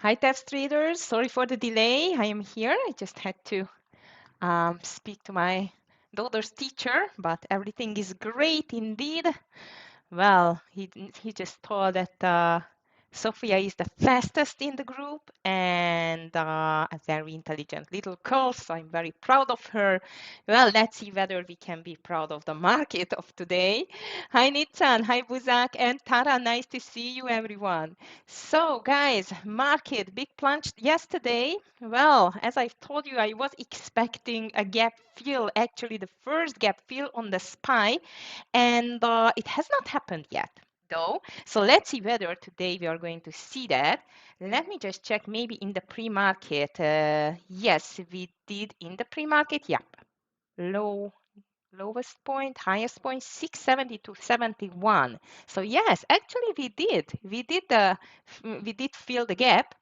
Hi, TEFS traders. Sorry for the delay. I am here. I just had to speak to my daughter's teacher, but everything is great indeed. Well, he just thought that Sophia is the fastest in the group and a very intelligent little girl, so I'm very proud of her. Well, let's see whether we can be proud of the market of today. Hi, Nitsan. Hi, Buzak and Tara. Nice to see you, everyone. So, guys, market big plunge yesterday. Well, as I've told you, I was expecting a gap fill, actually the first gap fill on the SPY, and it has not happened yet though. So let's see whether today we are going to see that. Let me just check maybe in the pre-market. Yes, we did in the pre-market. Yep. Lowest point, highest point, 670 to 71. So yes, actually we did fill the gap,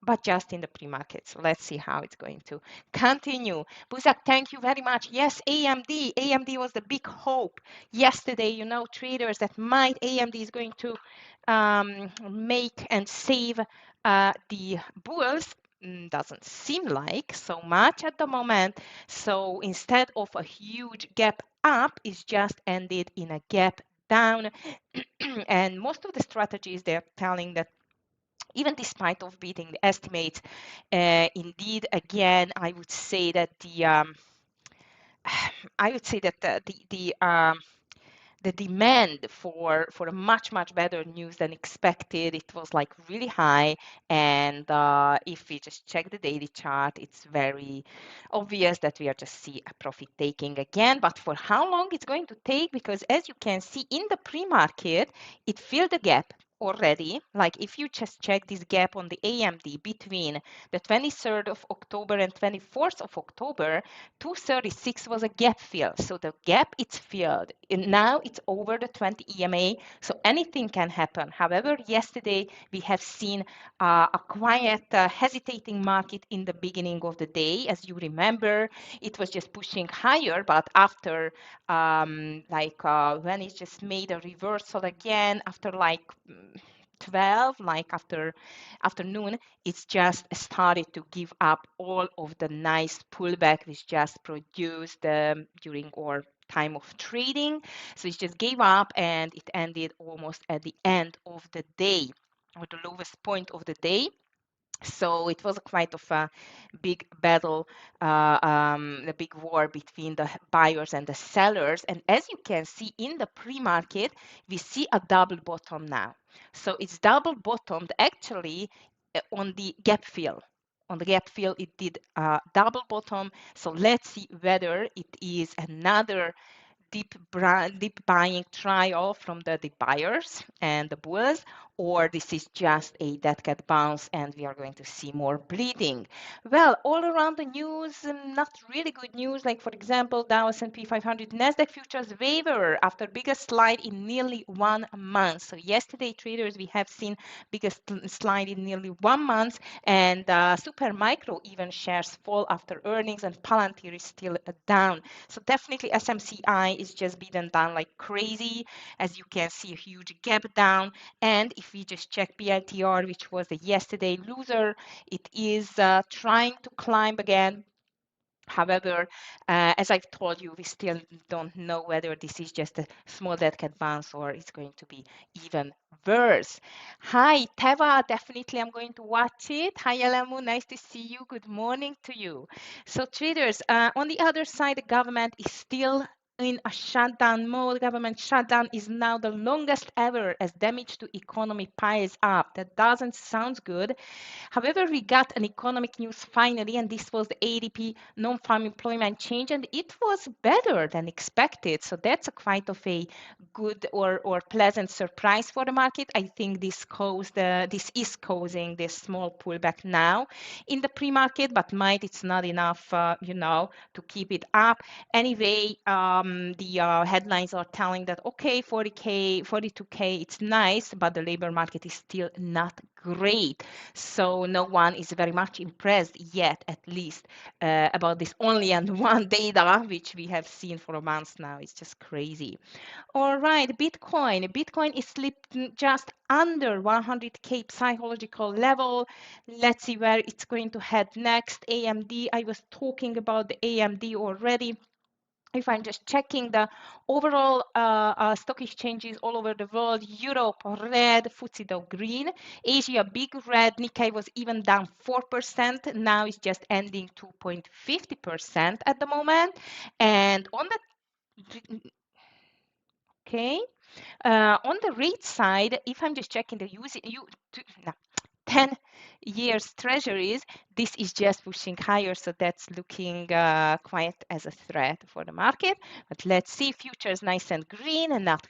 but just in the pre-market. So let's see how it's going to continue. Buzak, thank you very much. Yes, AMD. AMD was the big hope yesterday. You know, traders that might AMD is going to make and save the bulls. Doesn't seem like so much at the moment. So instead of a huge gap up, it's just ended in a gap down. And most of the strategies they're telling that even despite of beating the estimates, indeed, again, I would say that the demand for a much better news than expected, it was like really high. And if we just check the daily chart, it's very obvious that we are just see a profit taking again. But for how long it's going to take? Because as you can see in the pre-market, it filled the gap already. Like if you just check this gap on the AMD between the 23rd of October and 24th of October, 236 was a gap fill. So the gap it's filled. And now it's over the 20 EMA. So anything can happen. However, yesterday we have seen a quiet, hesitating market in the beginning of the day. As you remember, it was just pushing higher, but after when it just made a reversal again, after like 12, like after afternoon, it's just started to give up all of the nice pullback which just produced during our time of trading. So it just gave up and it ended almost at the end of the day, or the lowest point of the day. So it was quite of a big battle, a big war between the buyers and the sellers. And as you can see in the pre-market, we see a double bottom now. So it's double bottomed actually on the gap fill. On the gap fill, it did double bottom. So let's see whether it is another deep buying trial from the buyers and the bulls, or this is just a dead cat bounce and we are going to see more bleeding. Well, all around the news, not really good news. Like for example, Dow S&P 500, Nasdaq futures waver after biggest slide in nearly 1 month. So yesterday, traders, we have seen biggest slide in nearly 1 month, and super micro even shares fall after earnings, and Palantir is still down. So definitely SMCI is just beaten down like crazy. As you can see, a huge gap down. And if we just check BLTR, which was the yesterday loser, it is trying to climb again. However, as I've told you, we still don't know whether this is just a small dead cat bounce or it's going to be even worse. Hi, Teva, definitely I'm going to watch it. Hi, Alamu, nice to see you. Good morning to you. So traders, on the other side, the government is still in a shutdown mode. Government shutdown is now the longest ever as damage to economy piles up. That doesn't sound good. However, we got an economic news finally, and this was the ADP non-farm employment change, and it was better than expected. So that's a quite of a good or pleasant surprise for the market. I think this is causing this small pullback now in the pre-market, but might it's not enough, to keep it up. Anyway, headlines are telling that, okay, 40K, 42K, it's nice, but the labor market is still not great. So no one is very much impressed yet, at least, about this only and one data, which we have seen for a month now. It's just crazy. All right, Bitcoin. Bitcoin is slipped just under 100K psychological level. Let's see where it's going to head next. AMD, I was talking about the AMD already. If I'm just checking the overall stock exchanges all over the world, Europe red, FTSE Dow green, Asia big red, Nikkei was even down 4%. Now it's just ending 2.50% at the moment. And on the okay. On the rate side, if I'm just checking the no, 10 years treasuries, this is just pushing higher, so that's looking quite as a threat for the market. But let's see, futures nice and green and not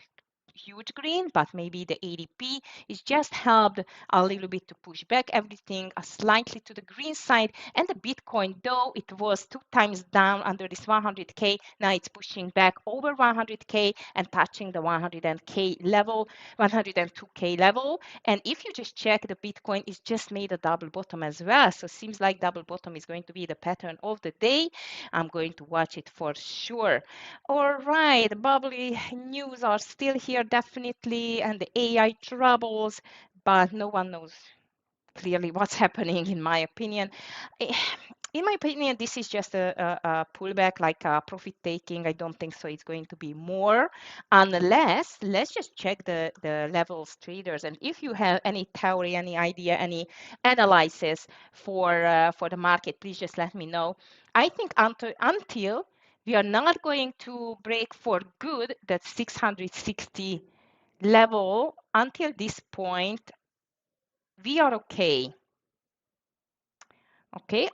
huge green, but maybe the ADP is just helped a little bit to push back everything slightly to the green side. And the Bitcoin, though it was 2 times down under this 100K, now it's pushing back over 100K and touching the 100K level, 102K level. And if you just check, the Bitcoin is just made a double bottom as well. So it seems like double bottom is going to be the pattern of the day. I'm going to watch it for sure. All right, bubbly news are still here, definitely, and the AI troubles, but no one knows clearly what's happening, in my opinion. Eh, In my opinion, this is just a pullback, like a profit taking. I don't think so. It's going to be more, unless let's just check the levels traders. And if you have any theory, any idea, any analysis for the market, please just let me know. I think until we are not going to break for good that 660 level, until this point, we are okay. Okay,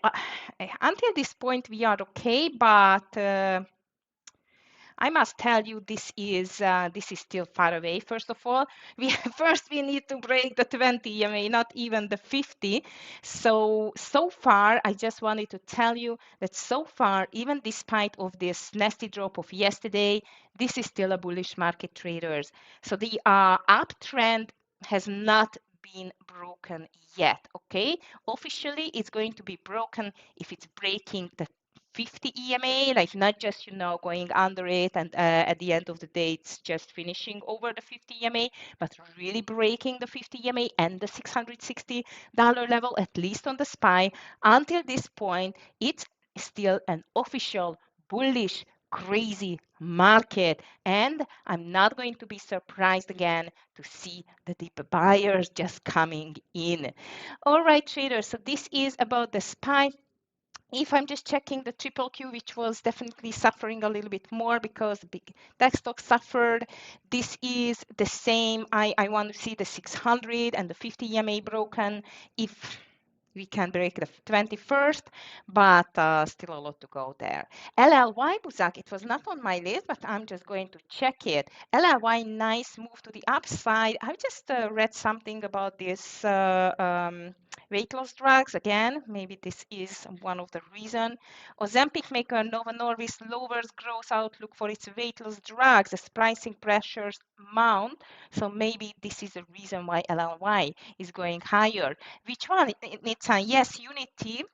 until this point we are okay, but I must tell you this is still far away. First of all, first we need to break the 20 EMA, not even the 50. So far, I just wanted to tell you that so far, even despite of this nasty drop of yesterday, this is still a bullish market, traders. So the uptrend has not been broken yet. Okay, officially it's going to be broken if it's breaking the 50 EMA, like not just, going under it and at the end of the day, it's just finishing over the 50 EMA, but really breaking the 50 EMA and the $660 level, at least on the SPY. Until this point, it's still an official bullish, crazy market. And I'm not going to be surprised again to see the deep buyers just coming in. All right, traders, so this is about the SPY. If I'm just checking the triple Q, which was definitely suffering a little bit more because the big tech stock suffered, this is the same. I want to see the 600 and the 50 EMA broken if we can break the 21st, but still a lot to go there. LLY Buzak, it was not on my list, but I'm just going to check it. LLY, nice move to the upside. I just read something about this weight loss drugs. Again, maybe this is one of the reason. Ozempic maker Novo Nordisk lowers growth outlook for its weight loss drugs as pricing pressures mount. So maybe this is the reason why LLY is going higher. Which one? It's yes, Unity.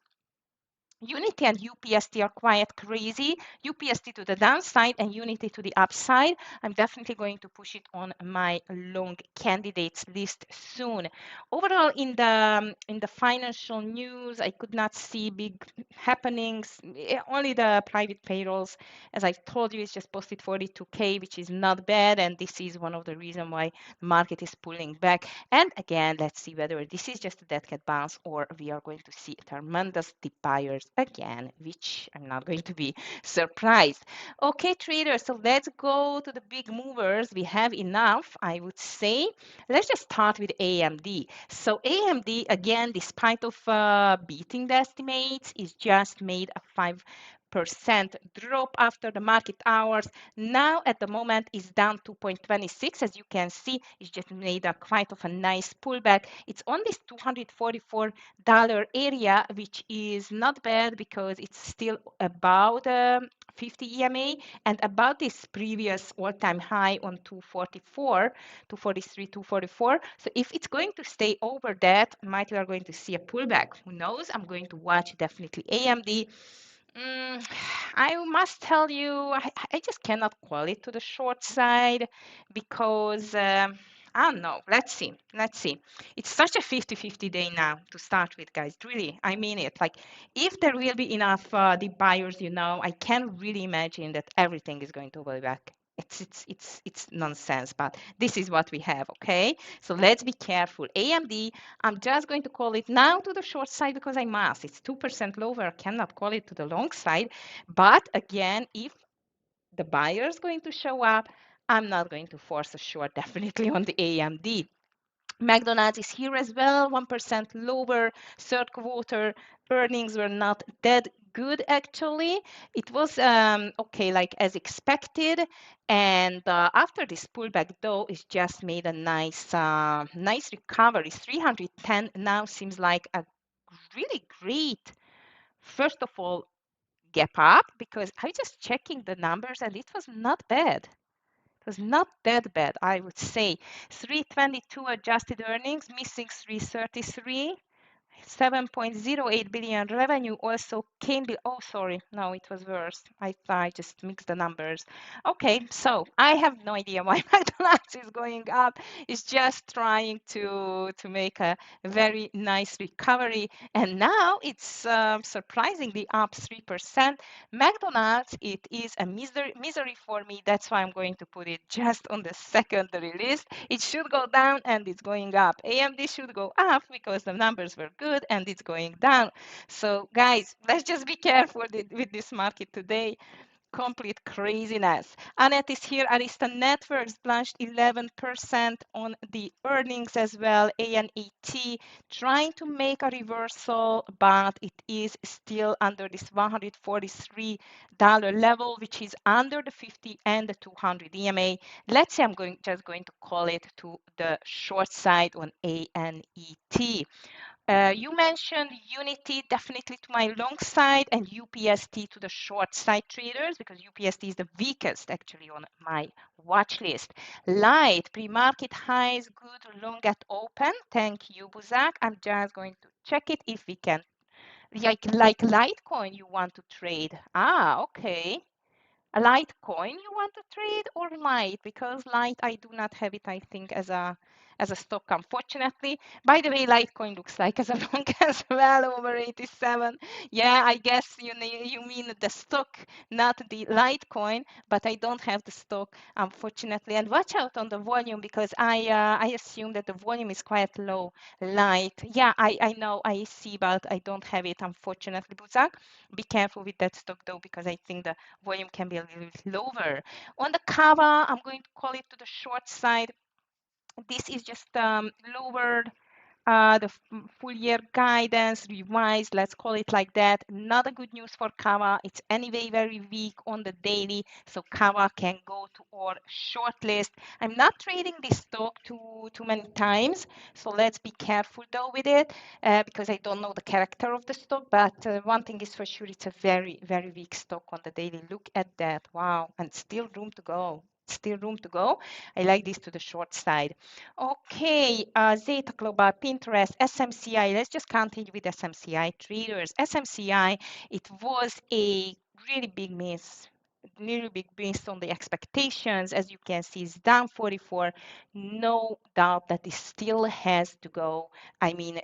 Unity and UPST are quite crazy. UPST to the downside and Unity to the upside. I'm definitely going to push it on my long candidates list soon. Overall, in the financial news, I could not see big happenings. Only the private payrolls, as I've told you, is just posted 42K, which is not bad. And this is one of the reasons why the market is pulling back. And again, let's see whether this is just a dead cat bounce or we are going to see tremendous deep buyers again, which I'm not going to be surprised. Okay, traders, so let's go to the big movers. We have enough, I would say. Let's just start with AMD. So AMD, again, despite of beating the estimates, is just made a 5% drop after the market hours. Now at the moment is down 2.26. As you can see, it's just made a quite of a nice pullback. It's on this $244 area, which is not bad because it's still about 50 EMA and about this previous all-time high on 244, 243, 244. So if it's going to stay over that, might we are going to see a pullback. Who knows? I'm going to watch definitely AMD. Mm, I must tell you, I just cannot call it to the short side because I don't know. Let's see. Let's see. It's such a 50-50 day now to start with, guys. Really, I mean it. Like, if there will be enough deep buyers, I can really imagine that everything is going to go back. It's nonsense, but this is what we have, okay? So let's be careful. AMD, I'm just going to call it now to the short side because I must. It's 2% lower. I cannot call it to the long side. But again, if the buyer is going to show up, I'm not going to force a short definitely on the AMD. McDonald's is here as well, 1% lower. Third quarter earnings were not that good actually. It was okay, like as expected. And after this pullback, though, it's just made a nice recovery. 310 now seems like a really great, first of all, gap up because I was just checking the numbers and it was not bad. It was not that bad, I would say. 322 adjusted earnings, missing 333. 7.08 billion revenue also came oh, sorry, no, it was worse. I just mixed the numbers. Okay, so I have no idea why McDonald's is going up. It's just trying to make a very nice recovery, and now it's surprisingly up 3%. McDonald's, it is a misery for me. That's why I'm going to put it just on the secondary list. It should go down and it's going up. AMD should go up because the numbers were good and it's going down. So guys, let's just be careful with this market today. Complete craziness. Annette is here. Arista Networks plunged 11% on the earnings as well. ANAT trying to make a reversal, but it is still under this $143 level, which is under the 50 and the 200 EMA. Let's say I'm just going to call it to the short side on ANET. You mentioned Unity definitely to my long side and UPST to the short side traders because UPST is the weakest actually on my watch list. Light, pre-market highs, good long at open. Thank you, Buzak. I'm just going to check it if we can. Like Litecoin you want to trade. Ah, okay. A Litecoin you want to trade or Light? Because Light, I do not have it, I think, as a stock, unfortunately. By the way, Litecoin looks like as a long as well, over 87. Yeah, I guess you mean the stock, not the Litecoin, but I don't have the stock, unfortunately. And watch out on the volume because I assume that the volume is quite low. Light, yeah, I know, I see, but I don't have it, unfortunately, Buzak. Be careful with that stock though, because I think the volume can be a little bit lower. On the Kava, I'm going to call it to the short side. This is just lowered the full year guidance revised, let's call it like that. Not a good news for Kava. It's anyway very weak on the daily, so Kava can go to our short list. I'm not trading this stock too many times, so let's be careful though with it because I don't know the character of the stock, but one thing is for sure, it's a very, very weak stock on the daily. Look at that. Wow. And still room to go. Still room to go. I like this to the short side. Okay, Zeta Global, Pinterest, SMCI. Let's just continue with SMCI traders. SMCI, it was a really big miss. Really big based on the expectations. As you can see, it's down 44. No doubt that it still has to go. I mean,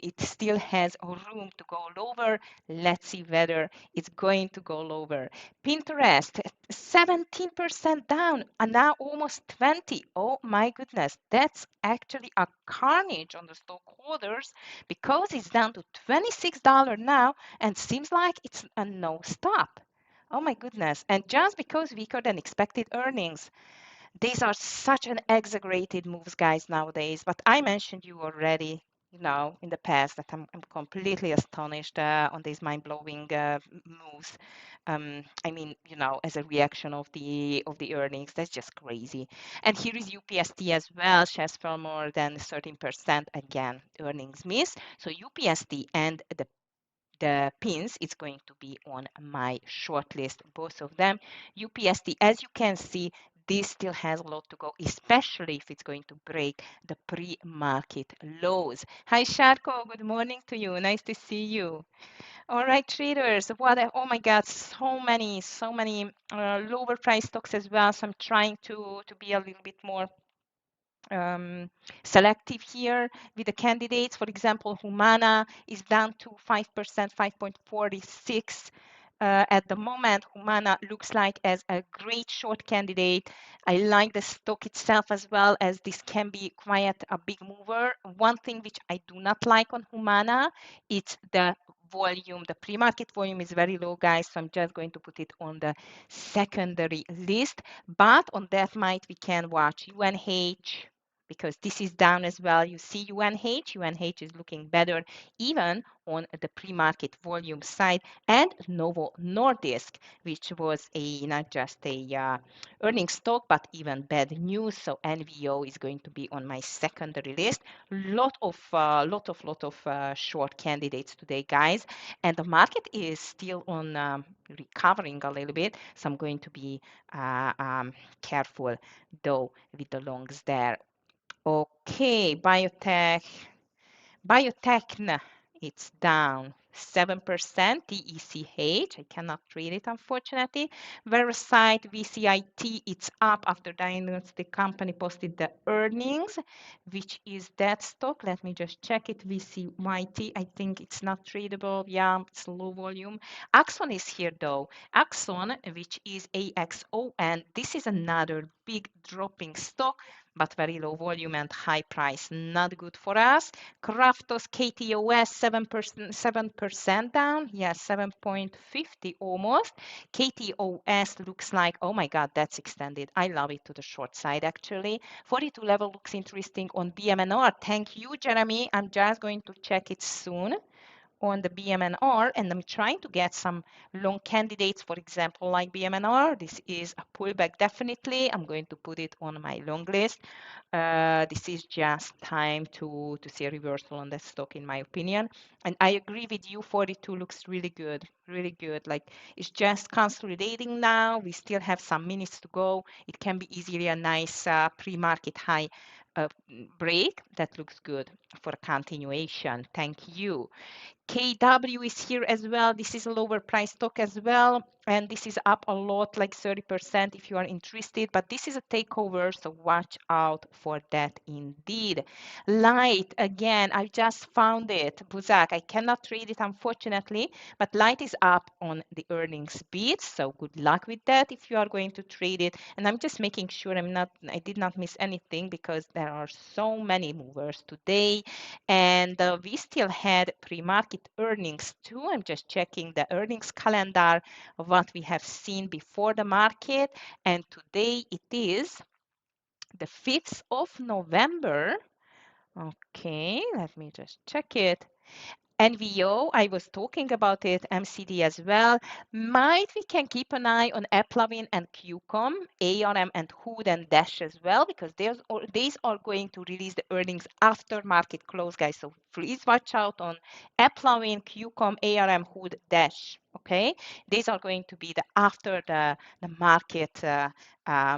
it still has room to go lower. Let's see whether it's going to go lower. Pinterest, 17% down and now almost 20. Oh my goodness, that's actually a carnage on the stockholders because it's down to $26 now and seems like it's a no stop. Oh my goodness. And just because weaker than expected earnings. These are such an exaggerated moves, guys, nowadays. But I mentioned you already, in the past that I'm completely astonished on these mind-blowing moves. I mean, as a reaction of the earnings, that's just crazy. And here is UPST as well, shares fell more than 13%. Again, earnings miss. So UPST and the the pins, it's going to be on my short list, both of them. UPST, as you can see, this still has a lot to go, especially if it's going to break the pre-market lows. Hi, Sharko. Good morning to you. Nice to see you. All right, traders. Oh my God, so many lower price stocks as well. So I'm trying to be a little bit more selective here with the candidates. For example, Humana is down to 5%, 5.46. At the moment, Humana looks like as a great short candidate. I like the stock itself as well, as this can be quite a big mover. One thing which I do not like on Humana, it's the volume. The pre-market volume is very low, guys, so I'm just going to put it on the secondary list. But on that might we can watch UNH, because this is down as well. You see UNH is looking better even on the pre-market volume side, and Novo Nordisk, which was not just a earnings stock, but even bad news. So NVO is going to be on my secondary list. Lot of short candidates today, guys, and the market is still on recovering a little bit. So I'm going to be careful though with the longs there. Okay, Biotechna, it's down 7%, TECH, I cannot read it unfortunately. Verisight, VCIT, it's up after diagnostic company posted the earnings. Which is that stock? Let me just check it. VCYT, I think it's not tradable. Yeah, it's low volume. Axon is here though. Axon, which is AXON, this is another big dropping stock, but very low volume and high price. Not good for us. Kraftos KTOS 7% down. Yeah, 7.50 almost. KTOS looks like, oh my God, that's extended. I love it to the short side actually. 42 level looks interesting on BMNR. Thank you, Jeremy. I'm just going to check it soon on the BMNR, and I'm trying to get some long candidates, for example, like BMNR. This is a pullback, definitely. I'm going to put it on my long list. This is just time to see a reversal on that stock, in my opinion. And I agree with you, 42 looks really good, really good. Like, it's just consolidating now. We still have some minutes to go. It can be easily a nice pre-market high break. That looks good for a continuation. Thank you. KW is here as well. This is a lower price stock as well. And this is up a lot, like 30% if you are interested. But this is a takeover, so watch out for that indeed. Light, again, I just found it. Buzak, I cannot trade it unfortunately, but Light is up on the earnings beat. So good luck with that if you are going to trade it. And I'm just making sure I did not miss anything, because there are so many movers today. And we still had pre-market earnings too. I'm just checking the earnings calendar of what we have seen before the market. And today it is the 5th of November. Okay, let me just check it. NVO, I was talking about it, MCD as well. Might we can keep an eye on Eplavin and QCOM, ARM and Hood and Dash as well, because these are going to release the earnings after market close, guys. So please watch out on Eplavin, QCOM, ARM, Hood, Dash. Okay, these are going to be the after the market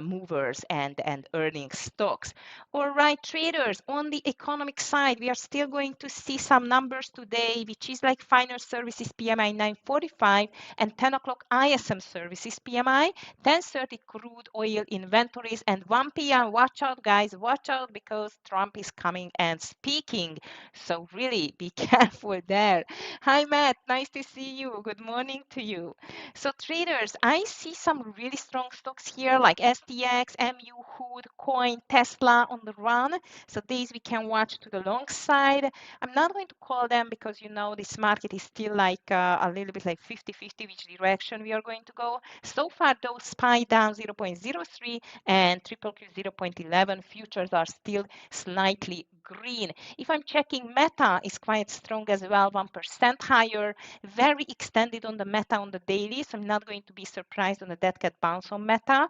movers and earnings stocks. All right, traders, on the economic side, we are still going to see some numbers today, which is like final services PMI 945 and 10 o'clock ISM services PMI, 10:30 crude oil inventories, and 1 p.m. Watch out, guys, watch out, because Trump is coming and speaking. So really be careful there. Hi, Matt, nice to see you. Good morning to you. So traders, I see some really strong stocks here like STX, MU, Hood, Coin, Tesla on the run. So these we can watch to the long side. I'm not going to call them, because you know this market is still like a little bit like 50-50 which direction we are going to go. So far though, SPY down 0.03 and QQQ 0.11. Futures are still slightly green. If I'm checking Meta is quite strong as well, 1% higher, very extended on the Meta on the daily, so I'm not going to be surprised on the dead cat bounce on Meta.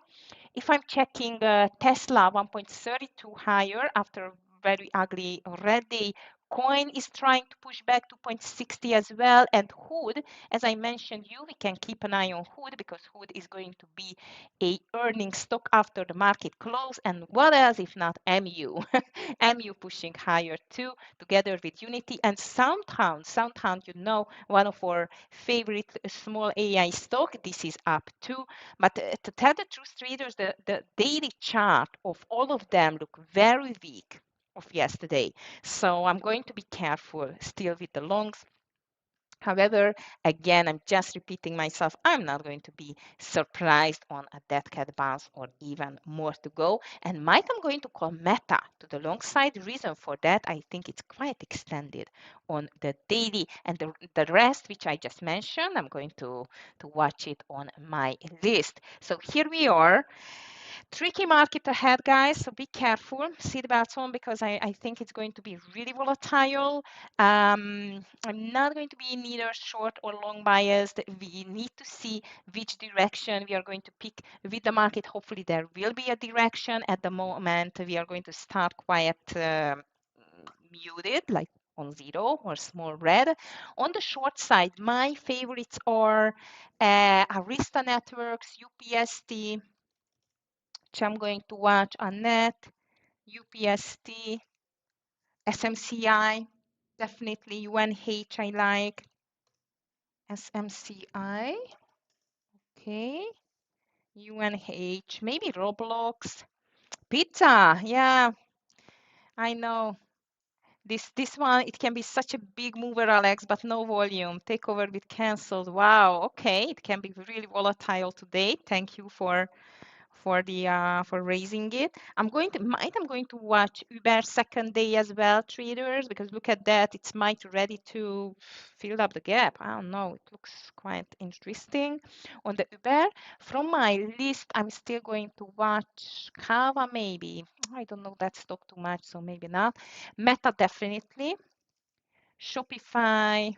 If I'm checking Tesla, 1.32 higher after very ugly red day. Coin is trying to push back to 0.60 as well. And Hood, as I mentioned you, we can keep an eye on Hood because Hood is going to be a earning stock after the market close. And what else if not MU? MU pushing higher too, together with Unity and SoundHound. SoundHound, you know, one of our favorite small AI stock. This is up too. But to tell the truth, traders, the daily chart of all of them look very weak of yesterday. So I'm going to be careful still with the longs. However, again, I'm just repeating myself. I'm not going to be surprised on a dead cat bounce or even more to go. And might I'm going to call Meta to the long side. Reason for that, I think it's quite extended on the daily. And the rest, which I just mentioned, I'm going to watch it on my list. So here we are. Tricky market ahead, guys, so be careful. Seat belts on because I think it's going to be really volatile. I'm not going to be neither short or long biased. We need to see which direction we are going to pick with the market. Hopefully, there will be a direction. At the moment, we are going to start quite muted, like on zero or small red. On the short side, my favorites are Arista Networks, UPST, which I'm going to watch on net, UPST, SMCI, definitely UNH I like, SMCI, okay, UNH, maybe Roblox, pizza, yeah, I know. This one, it can be such a big mover, Alex, but no volume. Takeover with canceled. Wow, okay, it can be really volatile today. Thank you for raising it. I'm going to watch Uber second day as well, traders, because look at that, it's might ready to fill up the gap. I don't know, it looks quite interesting on the Uber. From my list, I'm still going to watch Kava maybe. I don't know that stock too much, so maybe not. Meta definitely. Shopify,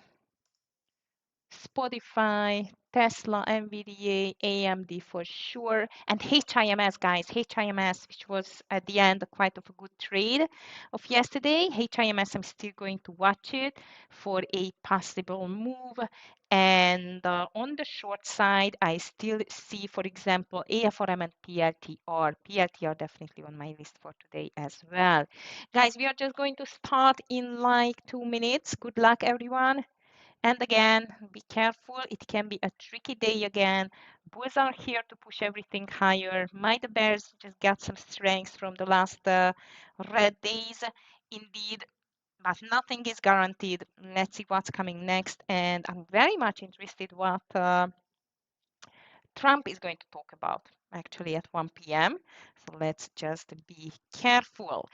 Spotify, Tesla, NVDA, AMD for sure, and HIMS, guys. HIMS, which was at the end quite of a good trade of yesterday. HIMS, I'm still going to watch it for a possible move. And on the short side, I still see, for example, AFRM and PLTR. PLTR definitely on my list for today as well. Guys, we are just going to start in like 2 minutes. Good luck, everyone. And again, be careful. It can be a tricky day again. Bulls are here to push everything higher. Might the bears just got some strength from the last red days? Indeed, but nothing is guaranteed. Let's see what's coming next. And I'm very much interested what Trump is going to talk about actually at 1 p.m. So let's just be careful.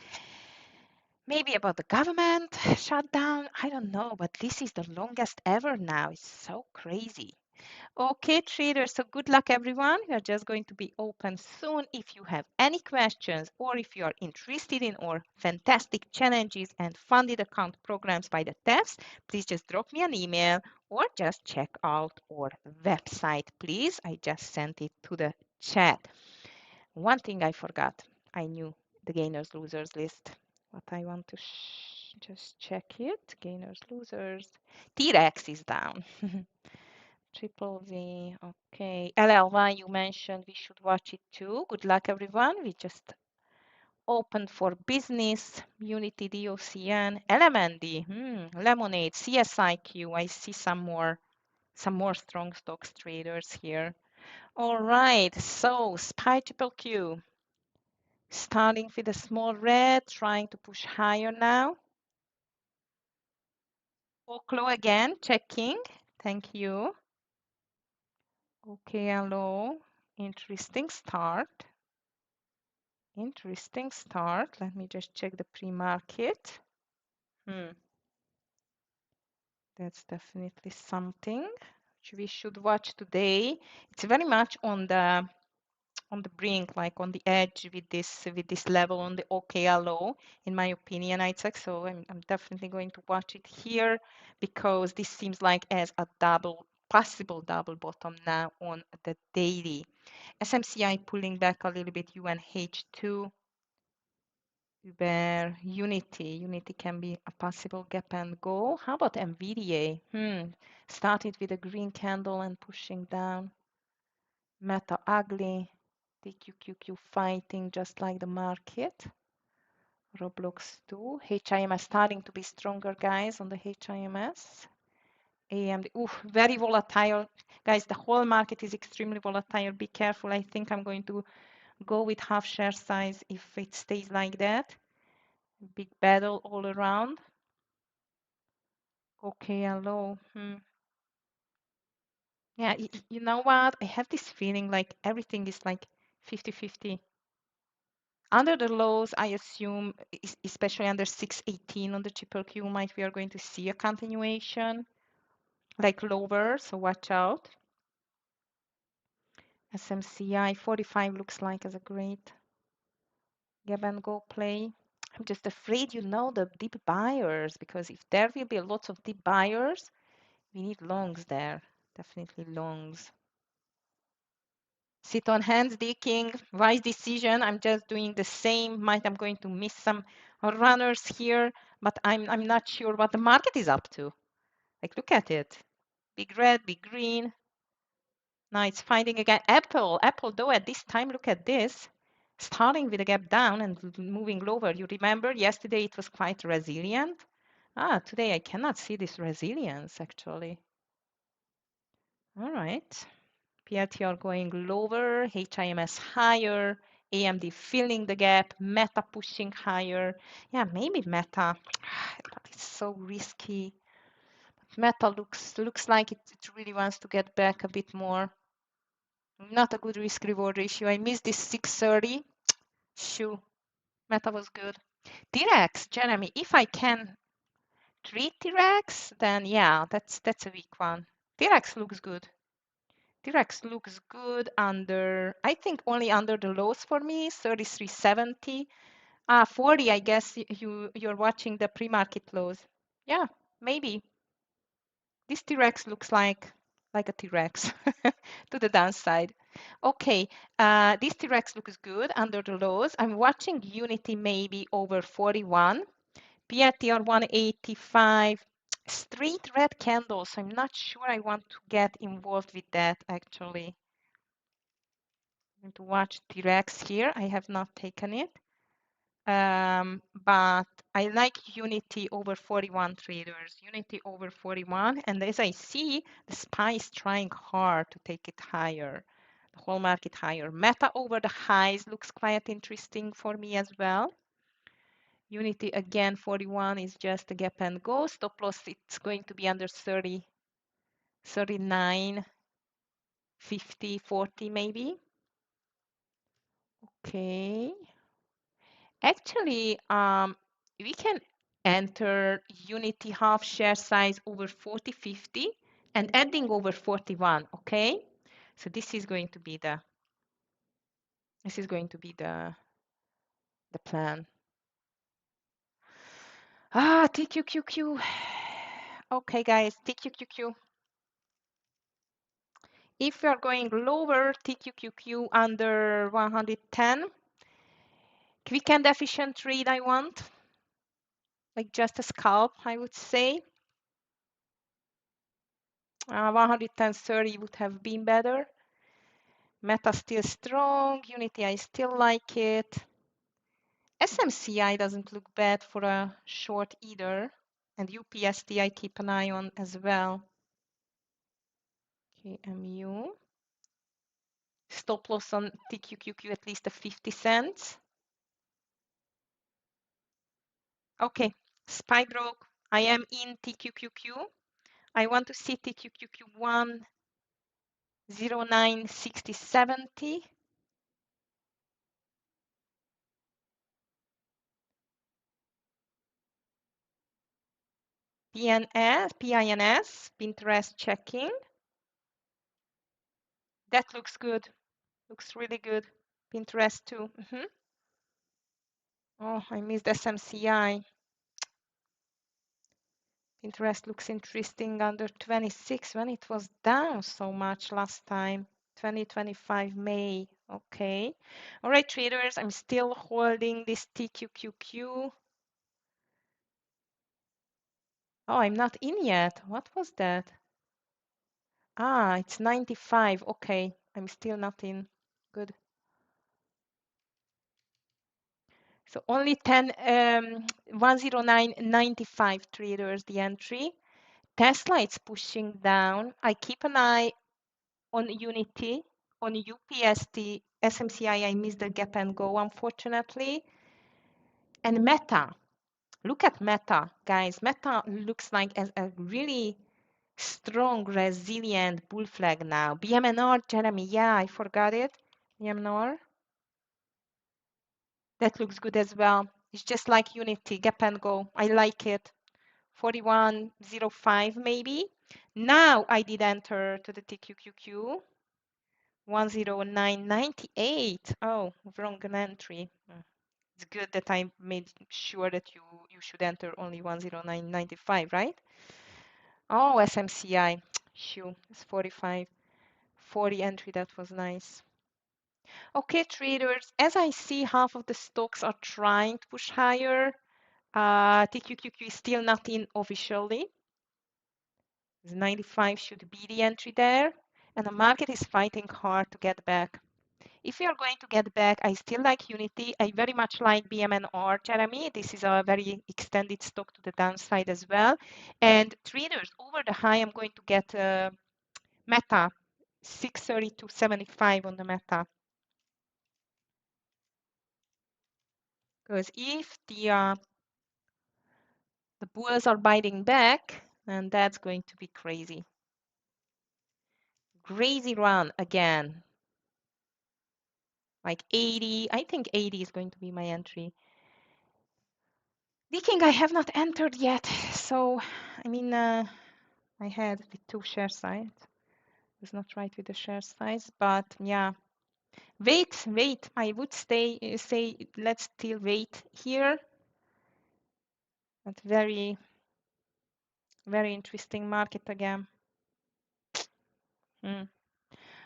Maybe about the government shutdown. I don't know, but this is the longest ever now. It's so crazy. Okay, traders, so good luck, everyone. We are just going to be open soon. If you have any questions or if you are interested in our fantastic challenges and funded account programs by the TEFS, please just drop me an email or just check out our website, please. I just sent it to the chat. One thing I forgot. I knew the gainers losers list, but I want to just check it. Gainers losers. T-Rex is down. Triple V. Okay. LLY, you mentioned we should watch it too. Good luck, everyone. We just opened for business. Unity, DOCN, LMND, Lemonade, CSIQ. I see some more strong stocks traders here. All right. So SPY Triple Q. Starting with a small red, trying to push higher now. Oklo again, checking. Thank you. Okay, hello. Interesting start. Interesting start. Let me just check the pre-market. That's definitely something which we should watch today. It's very much on the brink, like on the edge with this level on the OKLO, in my opinion, I'd say. So I'm definitely going to watch it here because this seems like as a possible double bottom now on the daily. SMCI pulling back a little bit, UNH2. Uber, Unity can be a possible gap and go. How about NVIDIA? Started with a green candle and pushing down. Meta ugly. TQQQ fighting just like the market. Roblox too. HIMS starting to be stronger, guys, on the HIMS. AMD, very volatile. Guys, the whole market is extremely volatile. Be careful. I think I'm going to go with half share size if it stays like that. Big battle all around. Okay, hello. Yeah, you know what? I have this feeling like everything is like 50-50. Under the lows, I assume, especially under 618 on the triple Q, we are going to see a continuation, like lower, so watch out. SMCI 45 looks like as a great grab and go play. I'm just afraid, the deep buyers, because if there will be lots of deep buyers, we need longs there, definitely longs. Sit on hands, King. Wise decision. I'm just doing the same. I'm going to miss some runners here, but I'm not sure what the market is up to. Like, look at it. Big red, big green. Now it's finding again. Apple, though, at this time, look at this. Starting with a gap down and moving lower. You remember yesterday it was quite resilient. Today I cannot see this resilience actually. All right. PLTR going lower, HIMS higher, AMD filling the gap, Meta pushing higher. Yeah, maybe Meta, but it's so risky. Meta looks like it really wants to get back a bit more. Not a good risk reward ratio. I missed this 630. Shoo, Meta was good. T-Rex, Jeremy, if I can treat T-Rex, then yeah, that's a weak one. T-Rex looks good. T-Rex looks good under, I think only under the lows for me, 33.70. 40, I guess you're watching the pre-market lows. Yeah, maybe. This T-Rex looks like a T-Rex to the downside. Okay, this T-Rex looks good under the lows. I'm watching Unity maybe over 41. PRTR 185. Straight red candles. I'm not sure I want to get involved with that actually. I'm going to watch T-Rex here. I have not taken it. But I like Unity over 41 traders. Unity over 41. And as I see, the SPY is trying hard to take it higher. The whole market higher. Meta over the highs looks quite interesting for me as well. Unity again, 41 is just a gap and go. Stop loss, it's going to be under 30, 39, 50, 40 maybe. Okay. Actually, we can enter Unity half share size over 40, 50 and adding over 41, okay? So this is going to be the plan. TQQQ. Okay, guys, TQQQ. If we are going lower, TQQQ under 110. Quick and efficient trade I want. Like just a scalp, I would say. 110.30 would have been better. Meta still strong. Unity, I still like it. SMCI doesn't look bad for a short either. And UPSD I keep an eye on as well. KMU. Stop loss on TQQQ at least a 50 cents. Okay, SPY broke. I am in TQQQ. I want to see TQQQ 1096070. PINS, Pinterest checking. That looks good. Looks really good. Pinterest too. Oh, I missed SMCI. Pinterest looks interesting under 26 when it was down so much last time. 2025 May. Okay. All right, traders, I'm still holding this TQQQ. Oh, I'm not in yet. What was that? Ah, it's 95. Okay, I'm still not in. Good. So only 109.95 traders the entry. Tesla, it's pushing down. I keep an eye on Unity, on UPST, SMCI, I missed the gap and go, unfortunately. And Meta, look at Meta, guys. Meta looks like a really strong, resilient bull flag now. BMNR, Jeremy, yeah, I forgot it. BMNR, that looks good as well. It's just like Unity, gap and go. I like it. 41.05 maybe. Now I did enter to the TQQQ. 109.98. Oh, wrong entry. It's good that I made sure that you should enter only 109.95, right? Oh, SMCI. Shoo, it's 45. 40 entry, that was nice. Okay, traders, as I see half of the stocks are trying to push higher, TQQQ is still not in officially. 95 should be the entry there, and the market is fighting hard to get back. If we are going to get back, I still like Unity. I very much like BMNR, Jeremy. This is a very extended stock to the downside as well. And traders, over the high, I'm going to get Meta, 630 to 75 on the Meta. Because if the bulls are biting back, then that's going to be crazy. Crazy run again. Like 80, I think 80 is going to be my entry. Viking I have not entered yet, so I mean I had the 2 share size. It's not right with the share size, but yeah. Wait. I would say let's still wait here. But very, very interesting market again.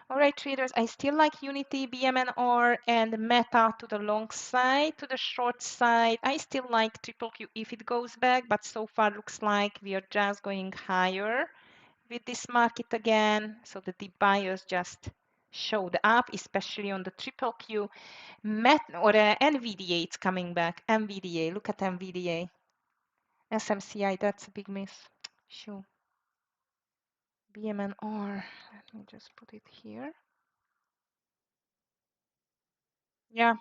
All right, traders, I still like Unity, BMNR, and Meta to the long side. To the short side, I still like Triple Q if it goes back, but so far looks like we are just going higher with this market again. So the deep buyers just showed up, especially on the Triple Q. Or NVDA, it's coming back. NVDA, look at NVDA. SMCI, that's a big miss. Sure. BMNR, let me just put it here. Yeah,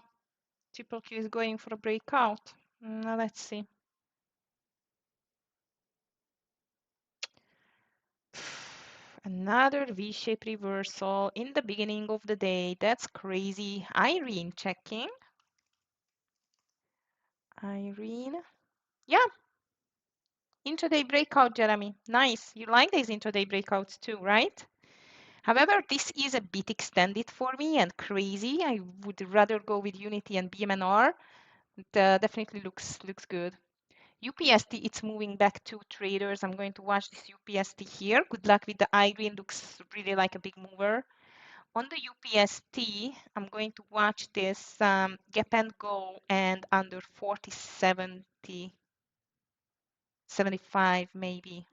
Triple Q is going for a breakout. Now let's see. Another V-shaped reversal in the beginning of the day. That's crazy. Irene checking. Irene. Yeah. Intraday breakout, Jeremy. Nice. You like these intraday breakouts too, right? However, this is a bit extended for me and crazy. I would rather go with Unity and BMNR. It definitely looks good. UPST, it's moving back to traders. I'm going to watch this UPST here. Good luck with the iGreen. Looks really like a big mover. On the UPST, I'm going to watch this gap and go and under 40.70, 75 maybe.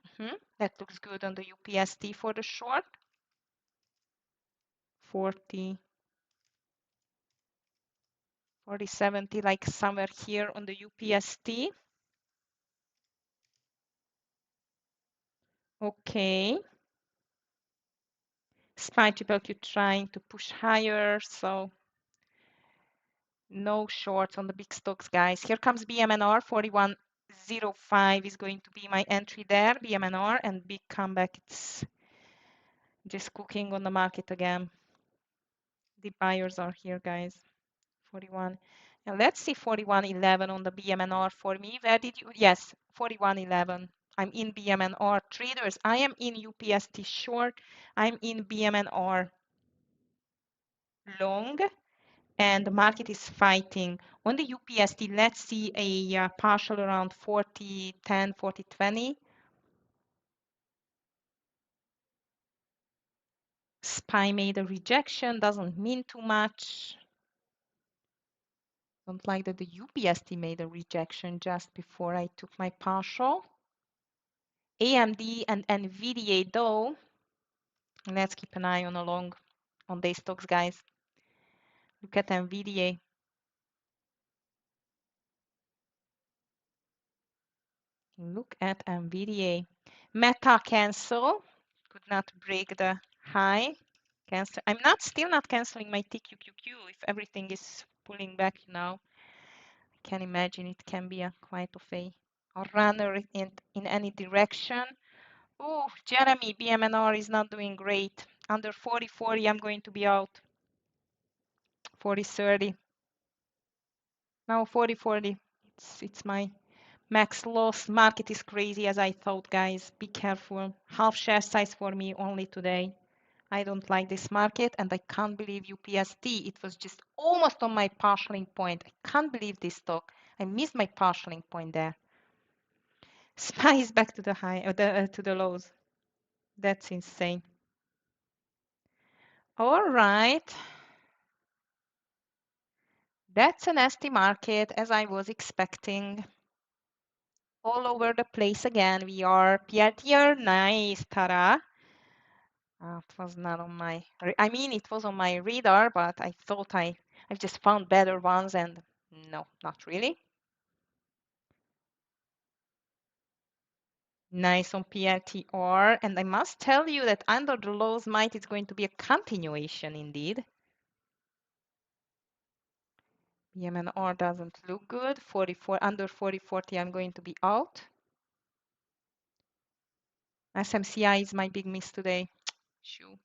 That looks good on the UPST for the short. 40, 40.70, like somewhere here on the UPST. Okay. SPY Triple Q trying to push higher, so no shorts on the big stocks, guys. Here comes BMNR. 41.05 is going to be my entry there. BMNR and big comeback. It's just cooking on the market again. The buyers are here, guys. 41. Now let's see 41.11 on the BMNR for me. Where did you? Yes, 41.11. I'm in BMNR. Traders, I am in UPST short. I'm in BMNR long. And the market is fighting. On the UPST, let's see a partial around 40.10, 40.20. SPY made a rejection, doesn't mean too much. Don't like that the UPST made a rejection just before I took my partial. AMD and NVIDIA though, let's keep an eye on a long on day stocks, guys. Look at NVIDIA. Look at NVIDIA. Meta cancel. Could not break the high. Cancel. I'm still not canceling my TQQQ if everything is pulling back, you know. I can imagine it can be a quite of a runner in any direction. Oh, Jeremy, BMNR is not doing great. Under 40.40, I'm going to be out. 40.30. Now 40.40. It's my max loss. Market is crazy as I thought, guys. Be careful. Half share size for me only today. I don't like this market and I can't believe UPST. It was just almost on my partialing point. I can't believe this stock. I missed my partialing point there. SPY is back to the high, to the lows. That's insane. All right. That's a nasty market as I was expecting. All over the place again. We are PLTR. Nice, Tara. It was not on my, I mean, it was on my radar, but I thought I've just found better ones and no, not really. Nice on PLTR. And I must tell you that under the lows might it's going to be a continuation indeed. BMNR doesn't look good. 44 under 40.40, I'm going to be out. SMCI is my big miss today. Shoo.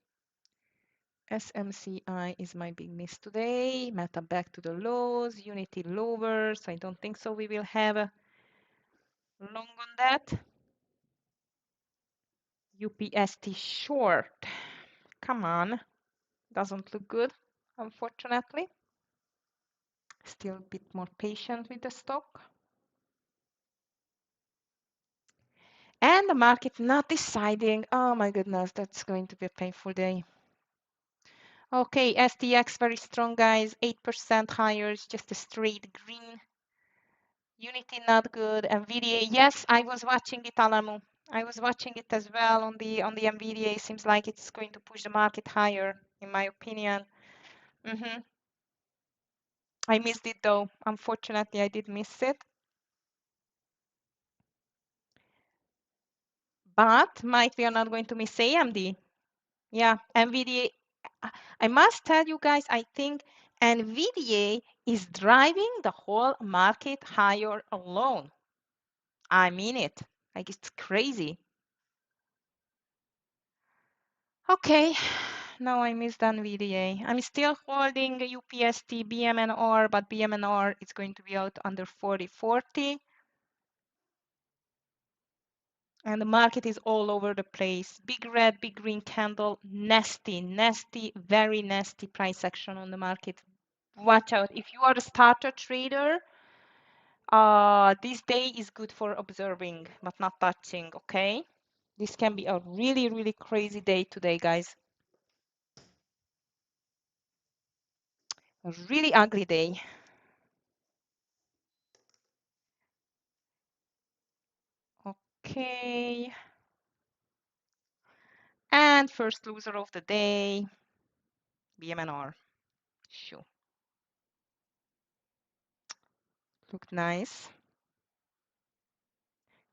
SMCI is my big miss today. Meta back to the lows. Unity lower. So I don't think so. We will have a long on that. UPST short. Come on. Doesn't look good, unfortunately. Still a bit more patient with the stock. And the market not deciding. Oh my goodness, that's going to be a painful day. Okay, STX very strong, guys. 8% higher. It's just a straight green. Unity not good. NVIDIA, yes, I was watching it, Alamu. I was watching it as well on the NVIDIA. Seems like it's going to push the market higher, in my opinion. I missed it though. Unfortunately, I did miss it. But might we are not going to miss AMD. Yeah, NVIDIA. I must tell you guys, I think NVIDIA is driving the whole market higher alone. I mean it. Like it's crazy. Okay, now I missed NVDA. I'm still holding UPST, BMNR, but BMNR is going to be out under 40.40. And the market is all over the place. Big red, big green candle, nasty, nasty, very nasty price action on the market. Watch out. If you are a starter trader, this day is good for observing, but not touching, okay? This can be a really, really crazy day today, guys. A really ugly day. Okay. And first loser of the day, BMNR. Sure. Looked nice.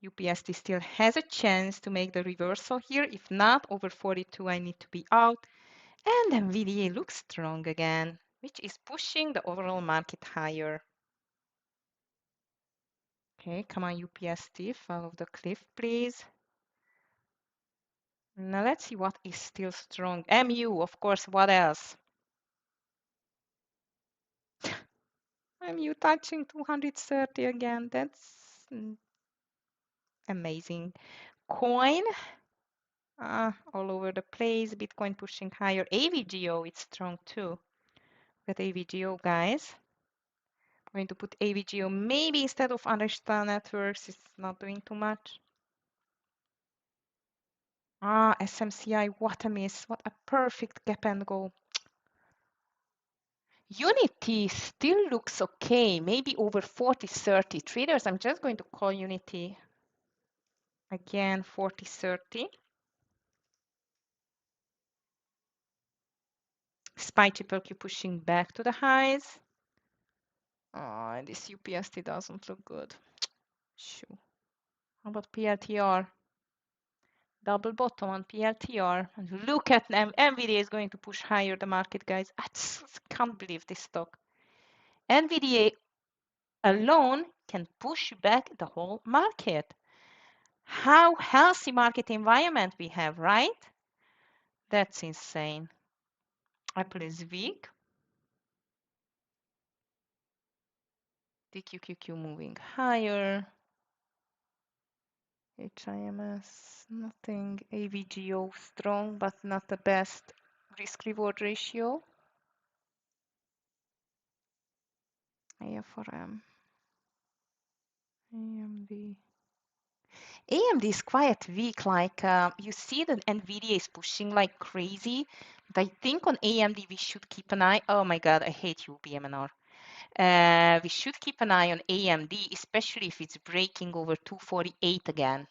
UPST still has a chance to make the reversal here. If not, over 42, I need to be out. And NVDA looks strong again, which is pushing the overall market higher. Okay, come on, UPST, follow the cliff, please. Now let's see what is still strong. MU, of course, what else? MU touching 230 again. That's amazing. Coin, all over the place. Bitcoin pushing higher. AVGO, it's strong too. Look at AVGO, guys. I'm going to put AVGO maybe instead of Understar Networks. It's not doing too much. Ah, SMCI, what a miss. What a perfect gap and go. Unity still looks okay, maybe over 40-30. Traders, I'm just going to call Unity again, 40-30. SPY triple Q pushing back to the highs. Oh, this UPST doesn't look good. Shoo. How about PLTR? Double bottom on PLTR. And look at them. NVIDIA is going to push higher the market, guys. I just can't believe this stock. NVIDIA alone can push back the whole market. How healthy market environment we have, right? That's insane. Apple is weak. DQQQ moving higher. HIMS, nothing. AVGO strong, but not the best risk-reward ratio. AFRM. AMD. AMD is quite weak, like you see that NVIDIA is pushing like crazy, but I think on AMD we should keep an eye. Oh my God, I hate you, BMNR. We should keep an eye on AMD, especially if it's breaking over 248 again.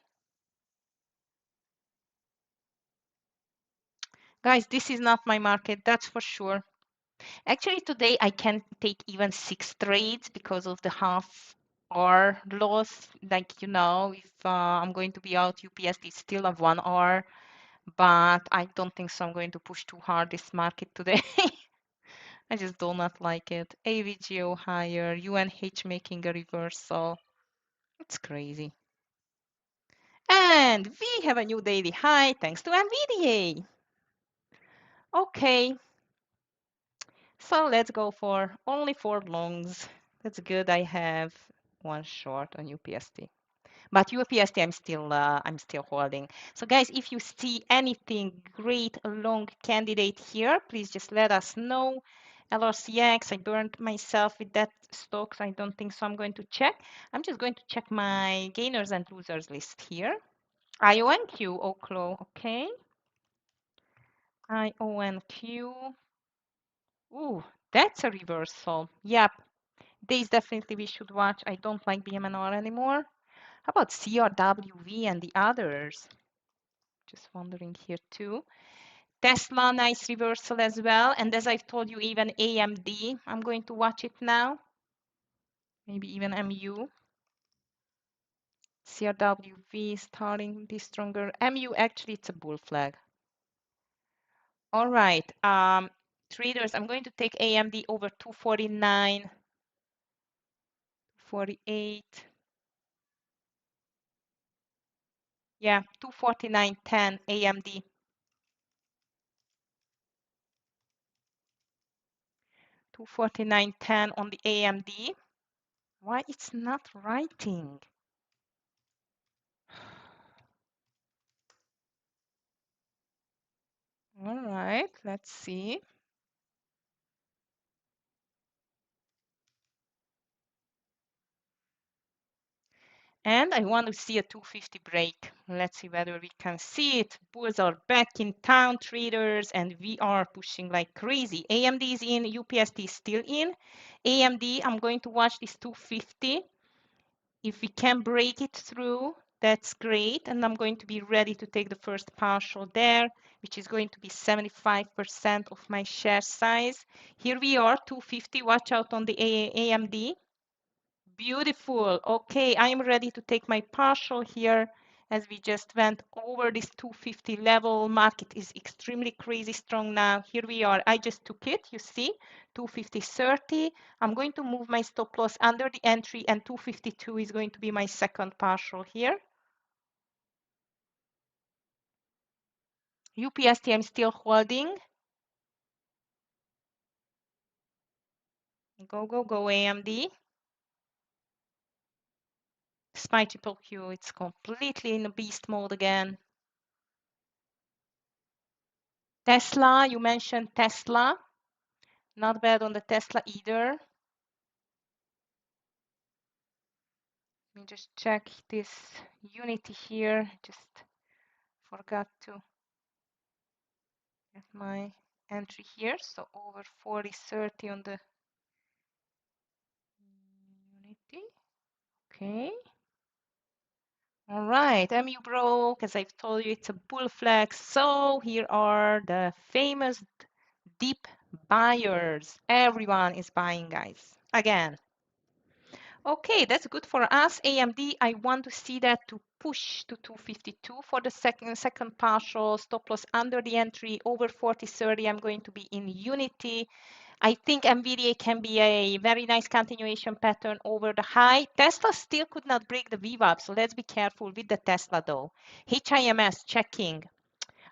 Guys, this is not my market, that's for sure. Actually, today I can take even 6 trades because of the half hour loss. Like, you know, if I'm going to be out, UPSD is still of 1 hour, but I don't think so. I'm going to push too hard this market today. I just do not like it. AVGO higher, UNH making a reversal. It's crazy. And we have a new daily high thanks to NVDA. Okay, so let's go for only 4 longs. That's good. I have 1 short on UPST. But UPST I'm still holding. So guys, if you see anything great long candidate here, please just let us know. LRCX, I burned myself with that stock, so I don't think so. I'm going to check. I'm just going to check my gainers and losers list here. IONQ, Oklo, okay. IONQ. Ooh, that's a reversal. Yep, these definitely we should watch. I don't like BMNR anymore. How about CRWV and the others? Just wondering here too. Tesla, nice reversal as well. And as I've told you, even AMD, I'm going to watch it now. Maybe even MU. CRWV starting to be stronger. MU, actually, it's a bull flag. All right. Traders, I'm going to take AMD over 249, 48. Yeah, 249.10 AMD. 249.10 on the AMD. Why it's not writing? All right, let's see. And I want to see a 250 break. Let's see whether we can see it. Bulls are back in town, traders, and we are pushing like crazy. AMD is in, UPST is still in. AMD, I'm going to watch this 250. If we can break it through, that's great. And I'm going to be ready to take the first partial there, which is going to be 75% of my share size. Here we are, 250. Watch out on the AMD. Beautiful. Okay, I am ready to take my partial here as we just went over this 250 level. Market is extremely crazy strong now. Here we are. I just took it, you see, 250.30. I'm going to move my stop loss under the entry, and 252 is going to be my second partial here. UPST, I'm still holding. Go, go, go, AMD. SPY triple Q, it's completely in a beast mode again. Tesla, you mentioned Tesla. Not bad on the Tesla either. Let me just check this Unity here, just forgot to get my entry here. So over 40.30 on the Unity. Okay. All right, MU broke. As I've told you, it's a bull flag. So here are the famous deep buyers. Everyone is buying, guys. Again. Okay, that's good for us. AMD, I want to see that to push to 252 for the second partial. Stop loss under the entry. Over 40.30, I'm going to be in Unity. I think NVIDIA can be a very nice continuation pattern over the high. Tesla still could not break the VWAP, so let's be careful with the Tesla though. HIMS checking.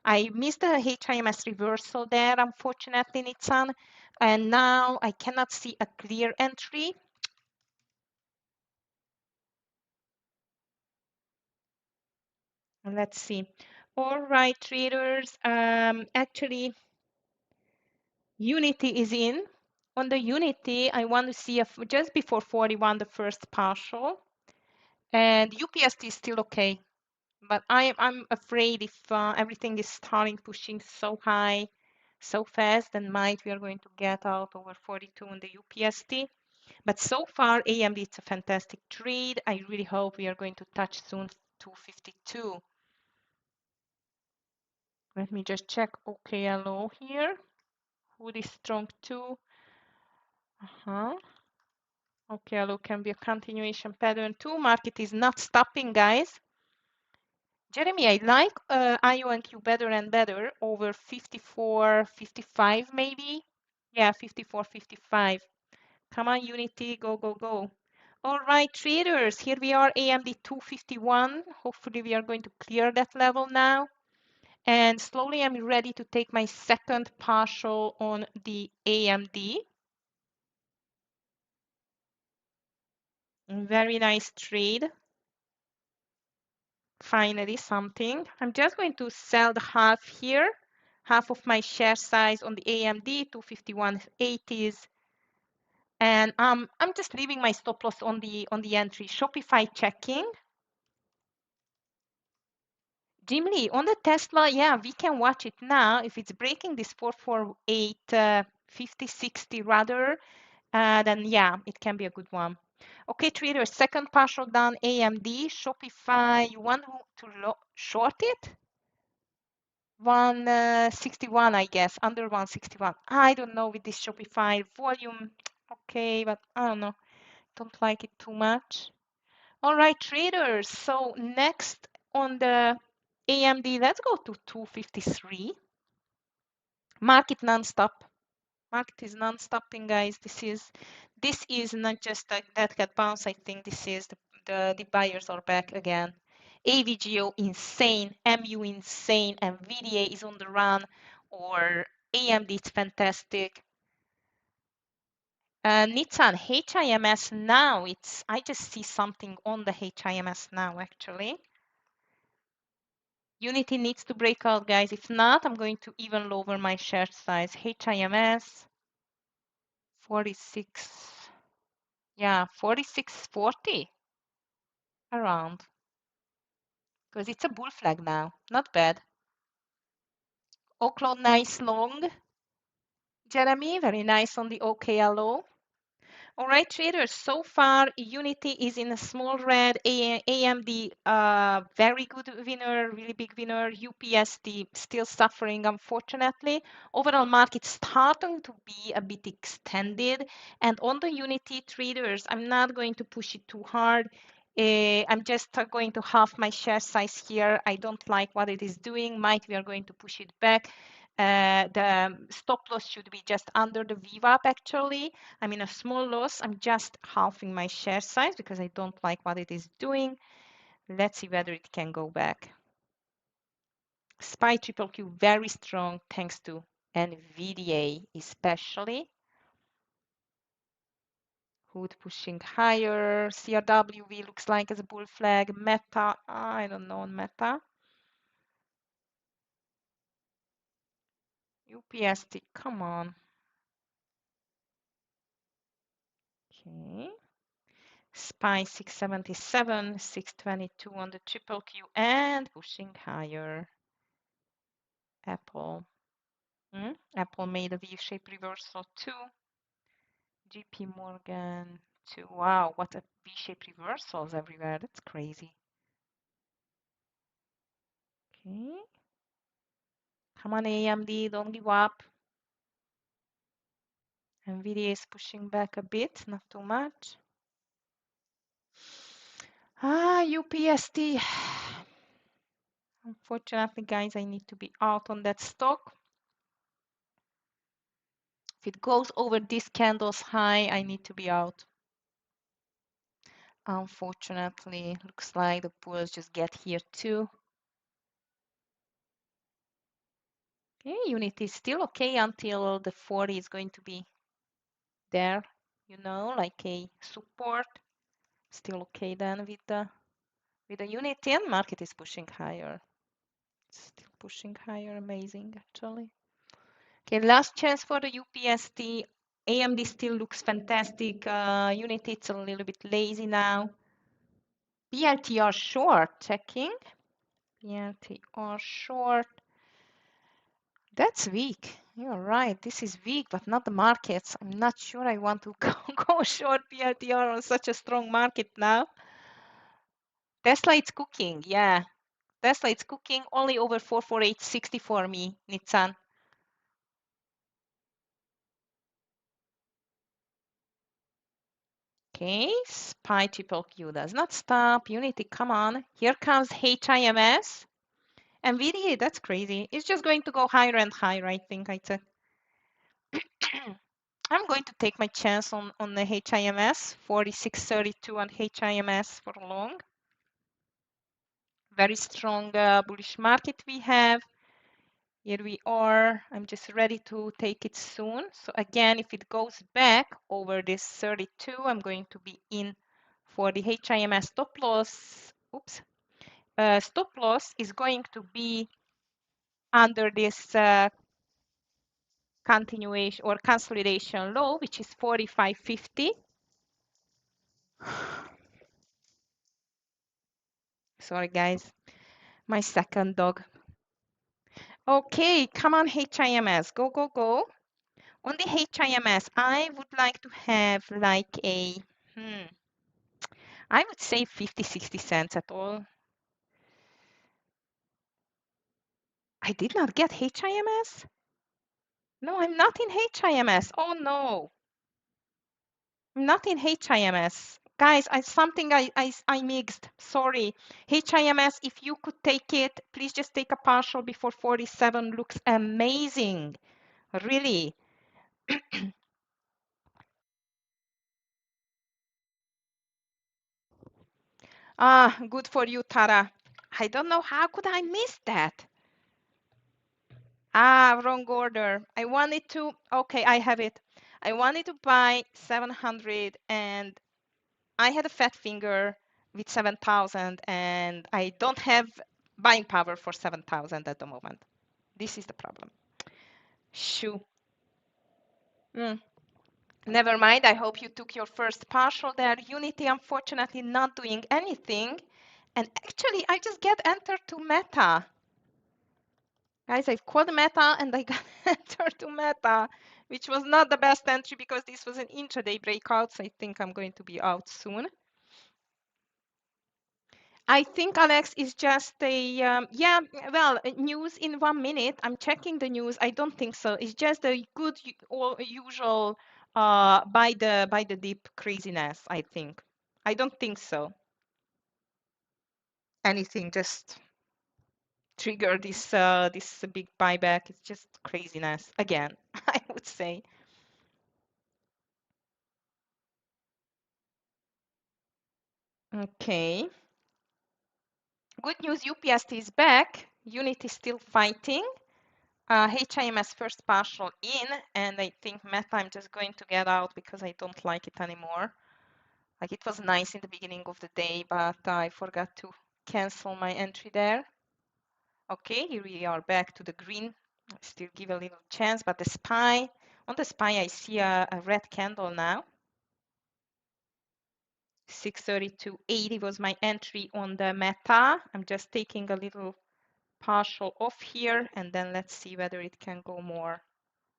I missed the HIMS reversal there, unfortunately, Nitsan. And now I cannot see a clear entry. Let's see. All right, traders. Actually, Unity is in. On the Unity, I want to see just before 41, the first partial. And UPST is still okay. But I'm afraid if everything is starting pushing so high, so fast, then might we are going to get out over 42 on the UPST. But so far, AMD, it's a fantastic trade. I really hope we are going to touch soon 252. Let me just check OKLO here. Wood is strong too. OKLO can be a continuation pattern too. Market is not stopping, guys. Jeremy, I like IONQ better and better over 54, 55 maybe. Yeah, 54, 55. Come on, Unity, go, go, go. All right, traders, here we are, AMD 251. Hopefully we are going to clear that level now. And slowly I'm ready to take my second partial on the AMD. Very nice trade. Finally, something. I'm just going to sell the half here, half of my share size on the AMD, 251.80s. And I'm just leaving my stop loss on the entry. Shopify checking. Jim Lee, on the Tesla, yeah, we can watch it now. If it's breaking this 448, 50, 60 rather, then yeah, it can be a good one. Okay, traders, second partial done, AMD, Shopify, you want to short it? 161, I guess, under 161. I don't know with this Shopify volume. Okay, but I don't know. Don't like it too much. All right, traders. So next on the AMD, let's go to 253. Market non-stop. Market is non-stopping, guys. This is not just a dead cat bounce. I think this is the buyers are back again. AVGO insane, MU insane, NVIDIA is on the run, or AMD it's fantastic. Nitsan HIMS now. I just see something on the HIMS now actually. Unity needs to break out, guys. If not, I'm going to even lower my share size. HIMS 46. Yeah, 46.40 around. Because it's a bull flag now. Not bad. Oakland nice long. Jeremy, very nice on the OKLO. All right, traders, so far Unity is in a small red, AMD very good winner, really big winner, UPSD still suffering unfortunately. Overall market starting to be a bit extended, and on the Unity traders, I'm not going to push it too hard. I'm just going to half my share size here. I don't like what it is doing. Might we are going to push it back. The stop loss should be just under the VWAP actually. I'm in a small loss. I'm just halving my share size because I don't like what it is doing. Let's see whether it can go back. SPY triple Q very strong thanks to NVIDIA especially. Hood pushing higher. CRWV looks like as a bull flag. Meta, I don't know on Meta. UPST, come on. Okay. SPY 677, 622 on the triple Q and pushing higher. Apple. Apple made a V-shaped reversal too. JP Morgan too. Wow, what a V-shaped reversals everywhere. That's crazy. Okay. Come on, AMD, don't give up. NVIDIA is pushing back a bit, not too much. UPST. Unfortunately, guys, I need to be out on that stock. If it goes over this candle's high, I need to be out. Unfortunately, looks like the bulls just get here too. Okay, unit is still okay until the 40 is going to be there, you know, like a support. Still okay then with the unity, and market is pushing higher. Still pushing higher, amazing actually. Okay, last chance for the UPST. AMD still looks fantastic. Unity, it's a little bit lazy now. BLTR short, checking. BLTR short. That's weak. You're right. This is weak, but not the markets. I'm not sure I want to go short BLTR on such a strong market now. Tesla, it's cooking. Yeah. Tesla, it's cooking only over 448.60 for me, Nitsan. Okay, SPY triple Q does not stop. Unity, come on. Here comes HIMS. NVIDIA, that's crazy. It's just going to go higher and higher, I think. I'm going to take my chance on the HIMS, 46.32 on HIMS for long. Very strong bullish market we have. Here we are. I'm just ready to take it soon. So again, if it goes back over this 32, I'm going to be in for the HIMS stop loss. Oops. Stop loss is going to be under this continuation or consolidation low, which is 45.50. Sorry, guys. My second dog. Okay, come on, HIMS. Go, go, go. On the HIMS, I would like to have like a, I would say 50, 60 cents at all. I did not get HIMS? No, I'm not in HIMS. Oh no. I'm not in HIMS. Guys, I mixed. Sorry. HIMS, if you could take it, please just take a partial before 47. Looks amazing. Really. Good for you, Tara. I don't know how could I miss that. Wrong order. I wanted to, okay, I have it. I wanted to buy 700 and I had a fat finger with 7,000 and I don't have buying power for 7,000 at the moment. This is the problem. Shoo. Never mind. I hope you took your first partial there. Unity, unfortunately, not doing anything. And actually, I just get entered to Meta. Guys, I've called Meta and I got entered to Meta, which was not the best entry because this was an intraday breakout. So I think I'm going to be out soon. I think, Alex, is just a, news in 1 minute. I'm checking the news. I don't think so. It's just a good usual by the dip craziness, I think. I don't think so. Anything just trigger this big buyback. It's just craziness again, I would say. Okay. Good news, UPST is back. Unity is still fighting. HIMS first partial in, and I think Meta I'm just going to get out because I don't like it anymore. Like it was nice in the beginning of the day, but I forgot to cancel my entry there. Okay, here we are back to the green. Still give a little chance, but the SPY, on the SPY I see a red candle now. 632.80 was my entry on the Meta. I'm just taking a little partial off here, and then let's see whether it can go more.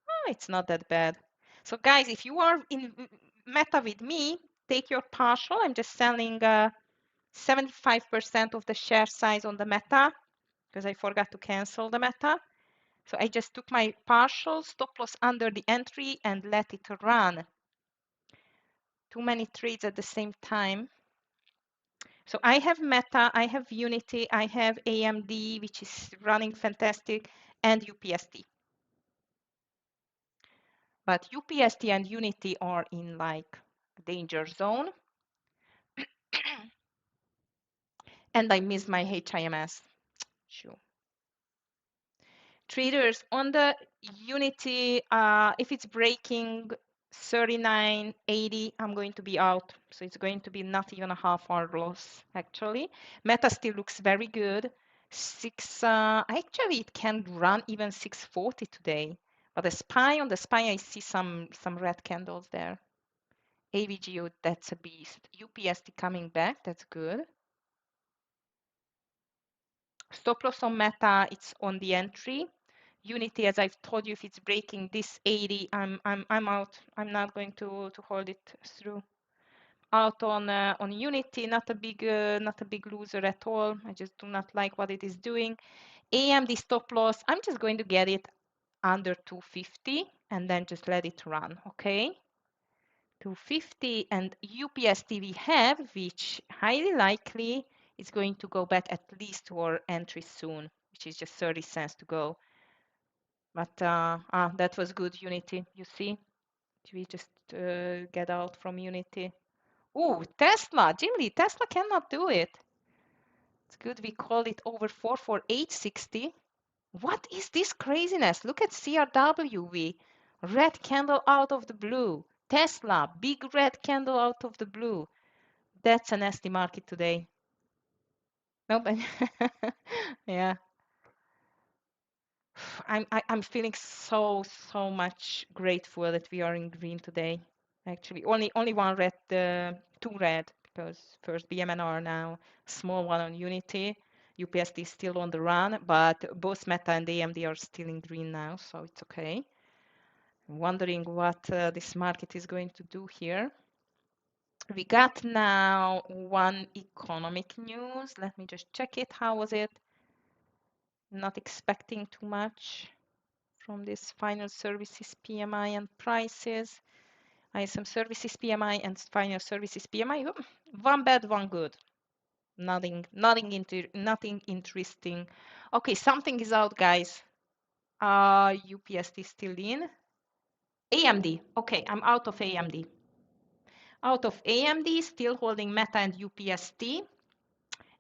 Oh, it's not that bad. So guys, if you are in Meta with me, take your partial. I'm just selling 75% of the share size on the Meta because I forgot to cancel the Meta. So I just took my partial stop loss under the entry and let it run. Too many trades at the same time. So I have Meta, I have Unity, I have AMD, which is running fantastic, and UPST. But UPST and Unity are in like danger zone. And I missed my HIMS. Sure. Traders on the Unity, if it's breaking 39.80, I'm going to be out. So it's going to be not even a half hour loss, actually. Meta still looks very good. Actually, it can run even 640 today. But on the SPY, I see some red candles there. AVGO, that's a beast. UPST coming back, that's good. Stop loss on Meta, it's on the entry. Unity, as I've told you, if it's breaking this 80, I'm out. I'm not going to hold it through. Out on Unity, not a big loser at all. I just do not like what it is doing. AMD stop loss, I'm just going to get it under 250 and then just let it run, okay? 250 and UPST we have, which highly likely is going to go back at least to our entry soon, which is just 30 cents to go. But that was good, Unity. You see, we just get out from Unity. Oh, Tesla, Jimmy, Tesla cannot do it. It's good we called it over 44860. What is this craziness? Look at CRWV. Red candle out of the blue. Tesla, big red candle out of the blue. That's a nasty market today. Nope. Yeah. I'm feeling so much grateful that we are in green today. Actually, only one red, two red, because first BMNR now, small one on Unity. UPSD is still on the run, but both Meta and AMD are still in green now, so it's okay. I'm wondering what this market is going to do here. We got now one economic news. Let me just check it. How was it? Not expecting too much from this final services PMI and prices. ISM services PMI and final services PMI. One bad, one good. Nothing interesting. Okay, something is out, guys. UPST still in. AMD. Okay, I'm out of AMD. Out of AMD, still holding Meta and UPST,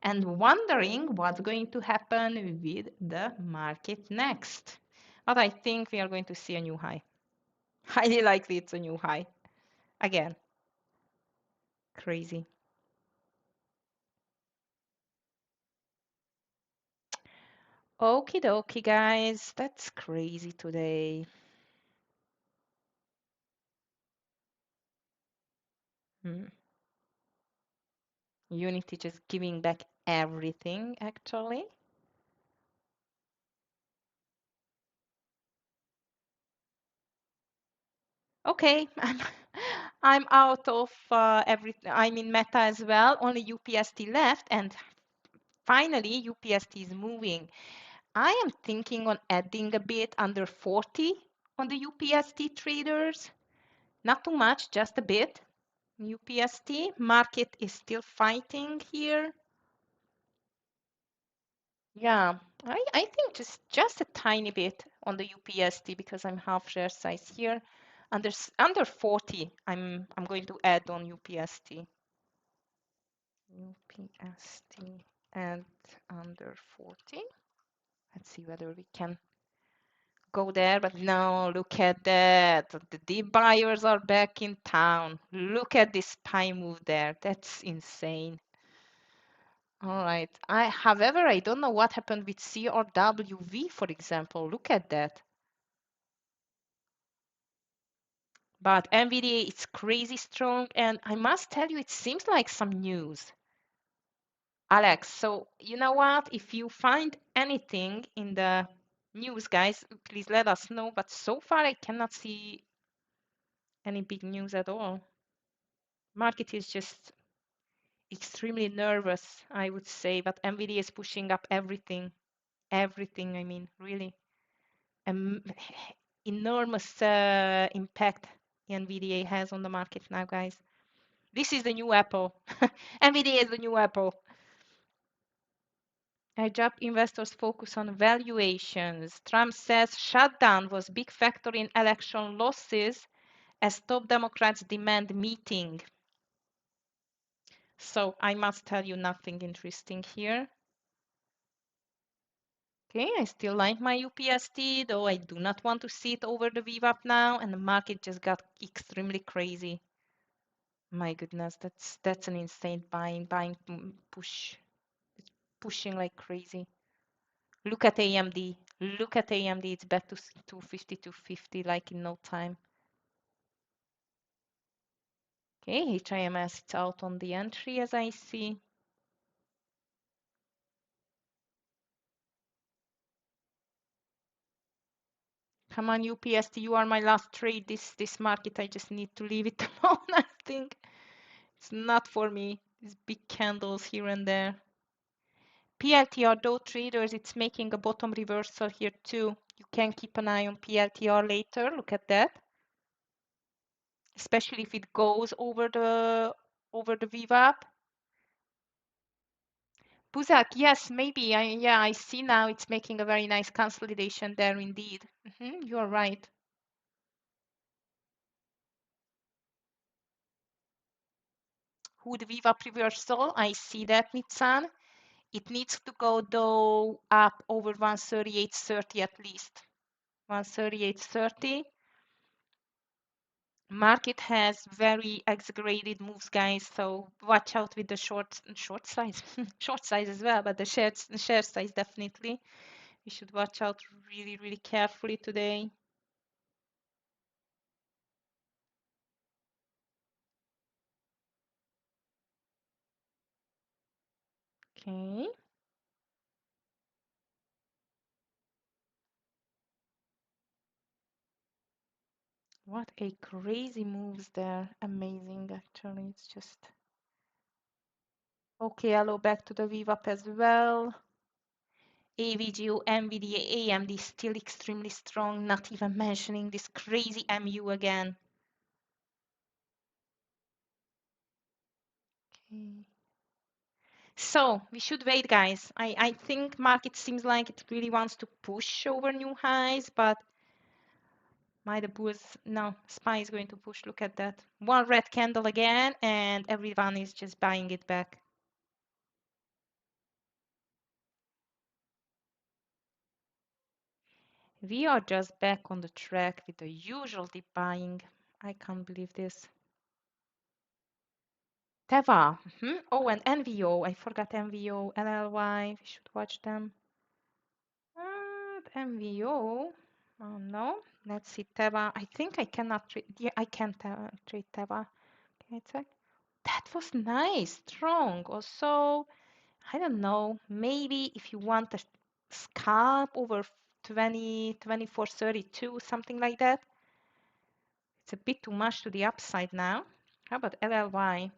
and wondering what's going to happen with the market next. But I think we are going to see a new high. Highly likely it's a new high. Again, crazy. Okie dokie, guys. That's crazy today. Unity just giving back everything, actually. Okay, I'm out of I'm in Meta as well. Only UPST left, and finally UPST is moving. I am thinking on adding a bit under 40 on the UPST traders. Not too much, just a bit. UPST market is still fighting here. Yeah, I think just a tiny bit on the UPST because I'm half share size here. Under 40, I'm going to add on UPST. UPST and under 40. Let's see whether we can go there, but no, look at that. The deep buyers are back in town. Look at this pie move there. That's insane. All right. However, I don't know what happened with CRWV, for example. Look at that. But NVIDIA is crazy strong, and I must tell you, it seems like some news. Alex, so you know what? If you find anything in the news, guys, please let us know. But so far, I cannot see any big news at all. Market is just extremely nervous, I would say, but NVIDIA is pushing up everything. Everything, I mean, really. Um, Enormous impact NVIDIA has on the market now, guys. This is the new Apple. NVIDIA is the new Apple. Job investors focus on valuations. Trump says shutdown was big factor in election losses as top Democrats demand meeting. So I must tell you nothing interesting here. Okay, I still like my UPST, though I do not want to see it over the VWAP now, and the market just got extremely crazy. My goodness, that's an insane buying push. It's pushing like crazy. Look at AMD. Look at AMD. It's back to 250, 250 like in no time. Okay, HIMS, it's out on the entry as I see. Come on, UPST, you are my last trade. This market, I just need to leave it alone, I think. It's not for me. These big candles here and there. PLTR, though, traders, it's making a bottom reversal here too. You can keep an eye on PLTR later. Look at that. Especially if it goes over the VWAP. Buzak, yes, maybe. I see now it's making a very nice consolidation there indeed. You are right. Hood VWAP reversal, I see that, Mitsan. It needs to go though up over 138.30 at least. 138.30. Market has very exaggerated moves, guys, so watch out with the short size. Short size as well, but the share size definitely. We should watch out really, really carefully today. Okay. What a crazy moves there. Amazing, actually. It's just... Okay, hello, back to the VWAP as well. AVGO, NVIDIA, AMD still extremely strong, not even mentioning this crazy MU again. Okay. So we should wait, guys. I think market seems like it really wants to push over new highs, but the bulls, no, SPY is going to push. Look at that. One red candle again, and everyone is just buying it back. We are just back on the track with the usual deep buying. I can't believe this. Teva. Oh, and NVO. I forgot NVO. LLY. We should watch them. NVO. Oh, no. Let's see. Teva. I think I cannot trade. Yeah, I can trade Teva. Can I check? That was nice. Strong. Also, I don't know. Maybe if you want a scalp over 20, 24, 32, something like that. It's a bit too much to the upside now. How about LLY?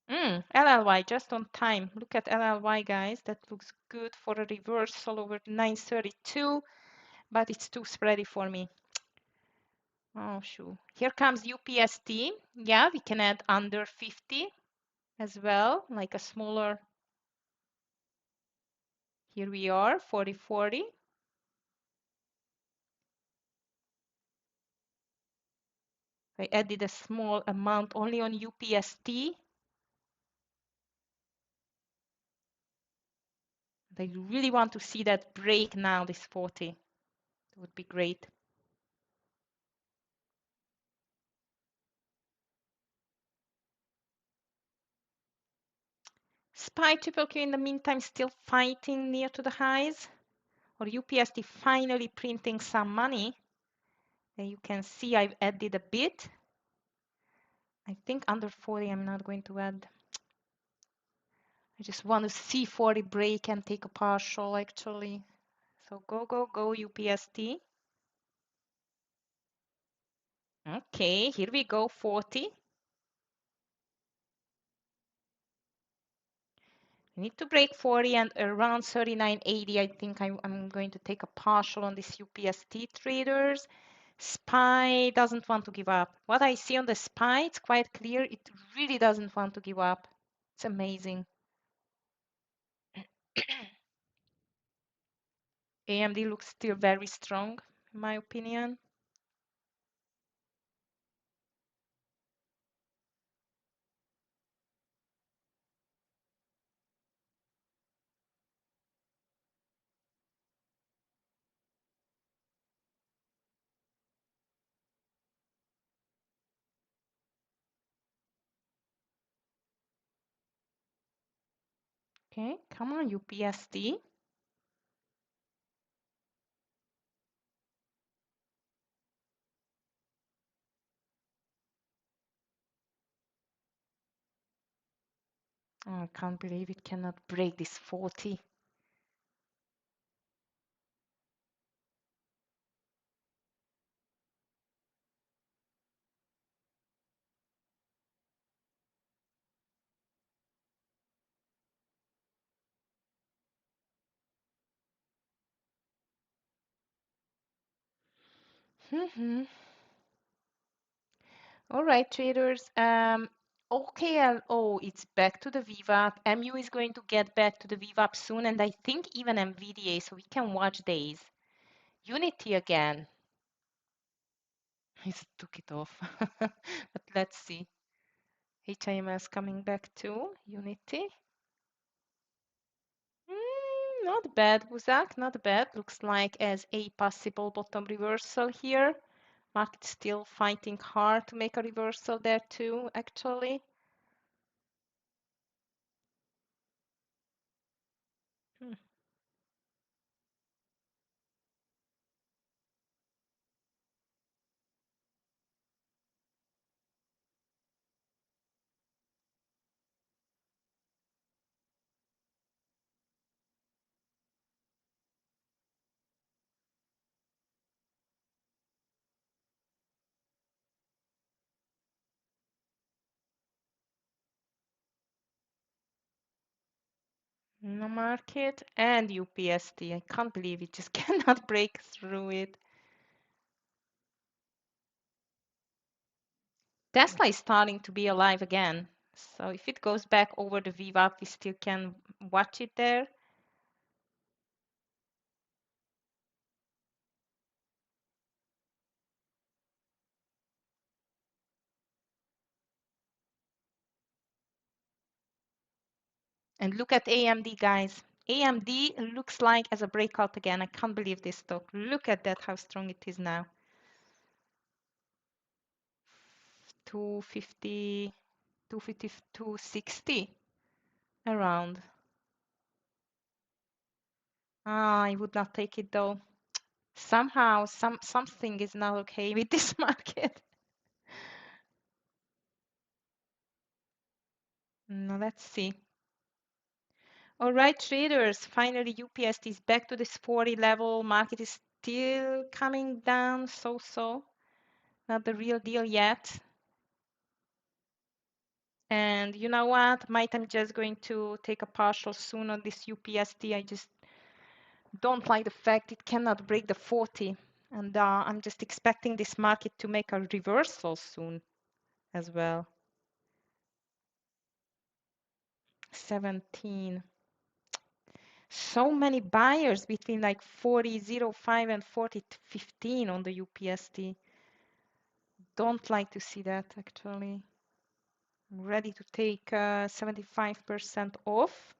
LLY just on time. Look at LLY, guys. That looks good for a reversal over 932, but it's too spready for me. Oh, shoot. Here comes UPST. Yeah, we can add under 50 as well, like a smaller. Here we are, 40-40. I added a small amount only on UPST. I really want to see that break now, this 40. It would be great. SPY typically in the meantime still fighting near to the highs, or UPST finally printing some money. And you can see I've added a bit. I think under 40 I'm not going to add. I just want to see 40 break and take a partial actually. So go, go, go UPST. Okay, here we go, 40. We need to break 40 and around 39.80. I think I'm going to take a partial on this UPST traders. SPY doesn't want to give up. What I see on the SPY, it's quite clear. It really doesn't want to give up. It's amazing. AMD looks still very strong, in my opinion. Okay, come on, UPSD. Oh, I can't believe it cannot break this 40. All right, traders. OKLO, it's back to the VWAP. MU is going to get back to the VWAP soon, and I think even NVDA, so we can watch days. Unity again. He took it off. But let's see. HIMS coming back to Unity. Not bad, Buzak, not bad. Looks like as a possible bottom reversal here. Market still fighting hard to make a reversal there too, actually. Hmm. No market and UPST. I can't believe it just cannot break through it. Tesla is starting to be alive again. So if it goes back over the VWAP, we still can watch it there. And look at AMD, guys. AMD looks like as a breakout again. I can't believe this stock. Look at that, how strong it is now. 250, 250, 260 around. Ah, I would not take it though. Somehow, something is not okay with this market. No, let's see. All right, traders, finally UPST is back to this 40 level. Market is still coming down, so. Not the real deal yet. And you know what? Might I'm just going to take a partial soon on this UPST. I just don't like the fact it cannot break the 40. And I'm just expecting this market to make a reversal soon as well. 17. So many buyers between like 40.05 and 40.15 on the UPST. Don't like to see that actually. I'm ready to take 75% off.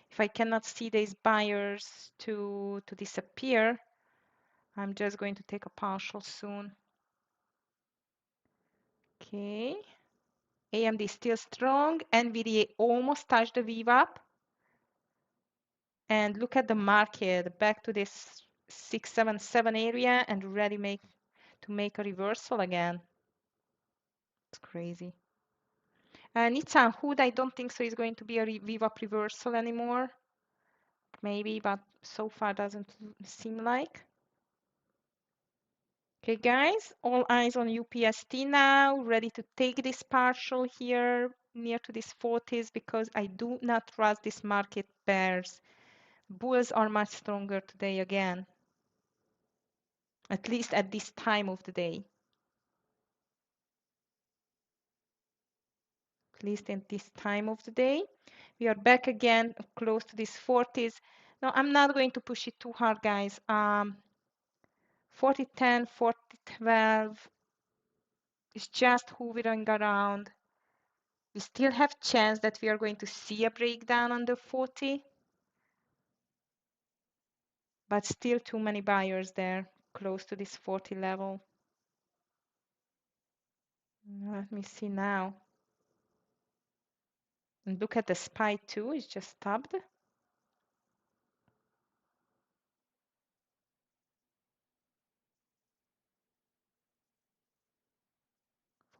If I cannot see these buyers to disappear, I'm just going to take a partial soon. Okay. AMD still strong. NVDA almost touched the VWAP. And look at the market back to this 677 area and ready to make a reversal again. It's crazy. Nissan Hood, I don't think so is going to be a VWAP reversal anymore. Maybe, but so far doesn't seem like. Okay, guys, all eyes on UPST now, ready to take this partial here near to these 40s because I do not trust this market pairs. Bulls are much stronger today again, at least at this time of the day. At least at this time of the day. We are back again close to these 40s. No, I'm not going to push it too hard, guys. 40.10, 40.12 is just hovering around. We still have chance that we are going to see a breakdown under 40, but still too many buyers there, close to this 40 level. Let me see now. And look at the SPY 2, it's just stopped.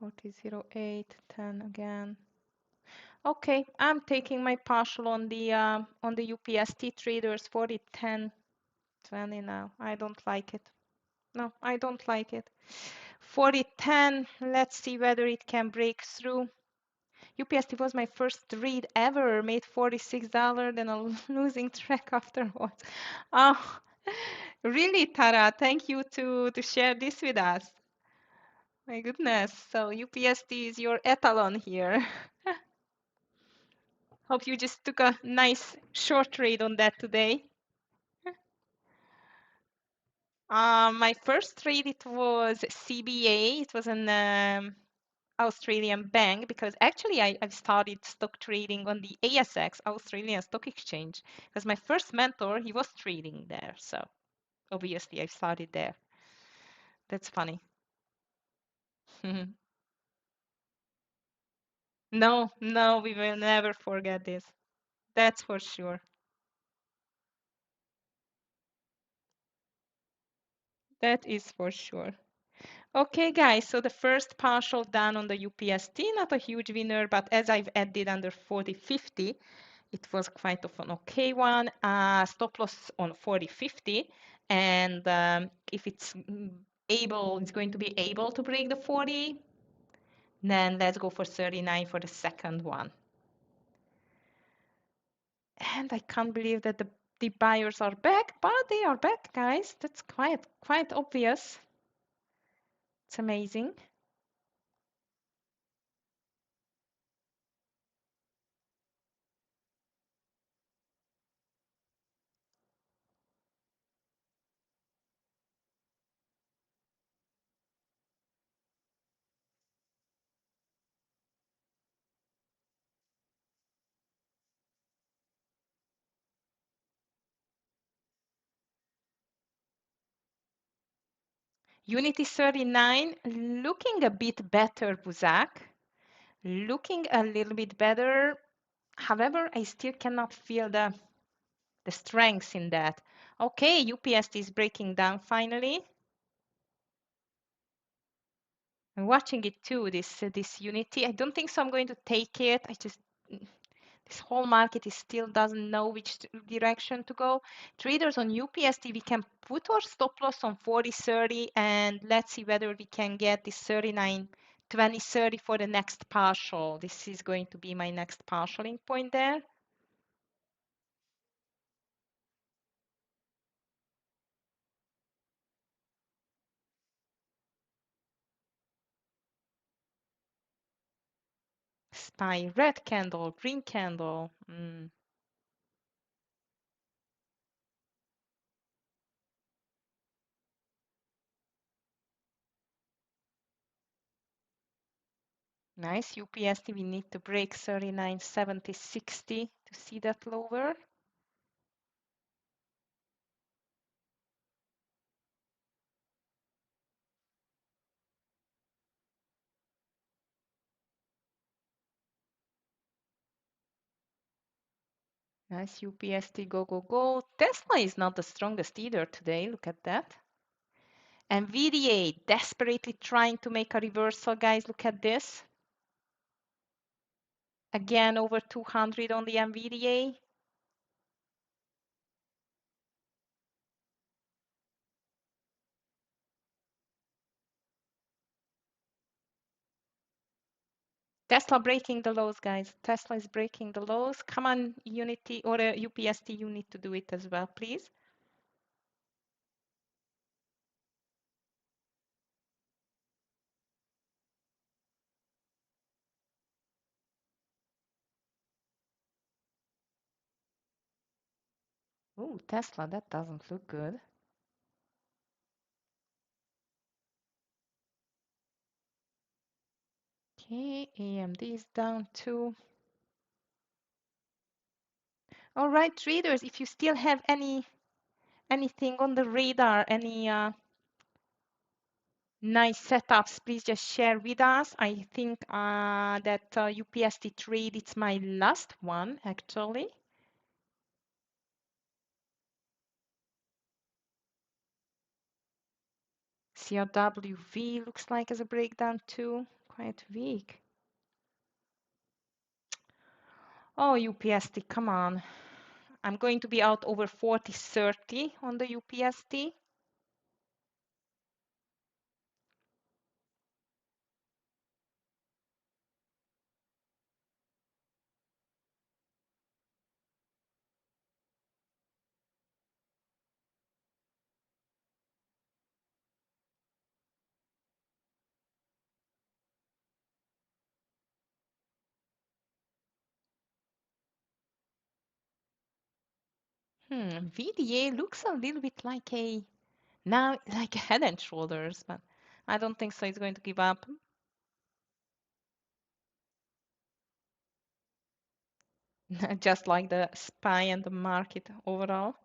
40.08, 10 again. Okay, I'm taking my partial on the UPST traders 40.10, 20 now. I don't like it. No, I don't like it. 40.10, let's see whether it can break through. UPST was my first trade ever, made $46, then a losing track afterwards. Oh, really, Tara? Thank you to share this with us. My goodness. So UPST is your etalon here. Hope you just took a nice short trade on that today. My first trade, it was CBA. It was an Australian bank because actually I've started stock trading on the ASX, Australian Stock Exchange, because my first mentor, he was trading there. So obviously I started there. That's funny. No, no, we will never forget this. That's for sure. That is for sure. Okay, guys, so the first partial done on the UPST, not a huge winner, but as I've added under 40.50, it was quite of an okay one. Stop loss on 40.50, and if it's it's going to be able to break the 40, then let's go for 39 for the second one. And I can't believe that the buyers are back, but they are back, guys. That's quite obvious. It's amazing. Unity 39, looking a bit better, Buzak. Looking a little bit better. However, I still cannot feel the strength in that. Okay, UPST is breaking down finally. I'm watching it too, this Unity. I don't think so I'm going to take it. This whole market is still doesn't know which direction to go. Traders on UPST, we can put our stop loss on 40.30 and let's see whether we can get this 39, 20.30 for the next partial. This is going to be my next partialing point there. SPY, red candle, green candle. Nice. UPST, we need to break 39, 70, 60 to see that lower. Nice. UPST, go, go, go. Tesla is not the strongest either today. Look at that. NVDA desperately trying to make a reversal, guys. Look at this. Again, over 200 on the NVDA. Tesla breaking the lows, guys. Tesla is breaking the lows. Come on, Unity or UPST, you need to do it as well, please. Oh, Tesla, that doesn't look good. Okay, AMD is down too. All right, traders, if you still have anything on the radar, any nice setups, please just share with us. I think that UPST trade, it's my last one actually. CRWV looks like as a breakdown too, quite weak. Oh, UPST, come on. I'm going to be out over 40.30 on the UPST. VDA looks a little bit like a now like a head and shoulders, but I don't think so. It's going to give up. Just like the SPY and the market overall.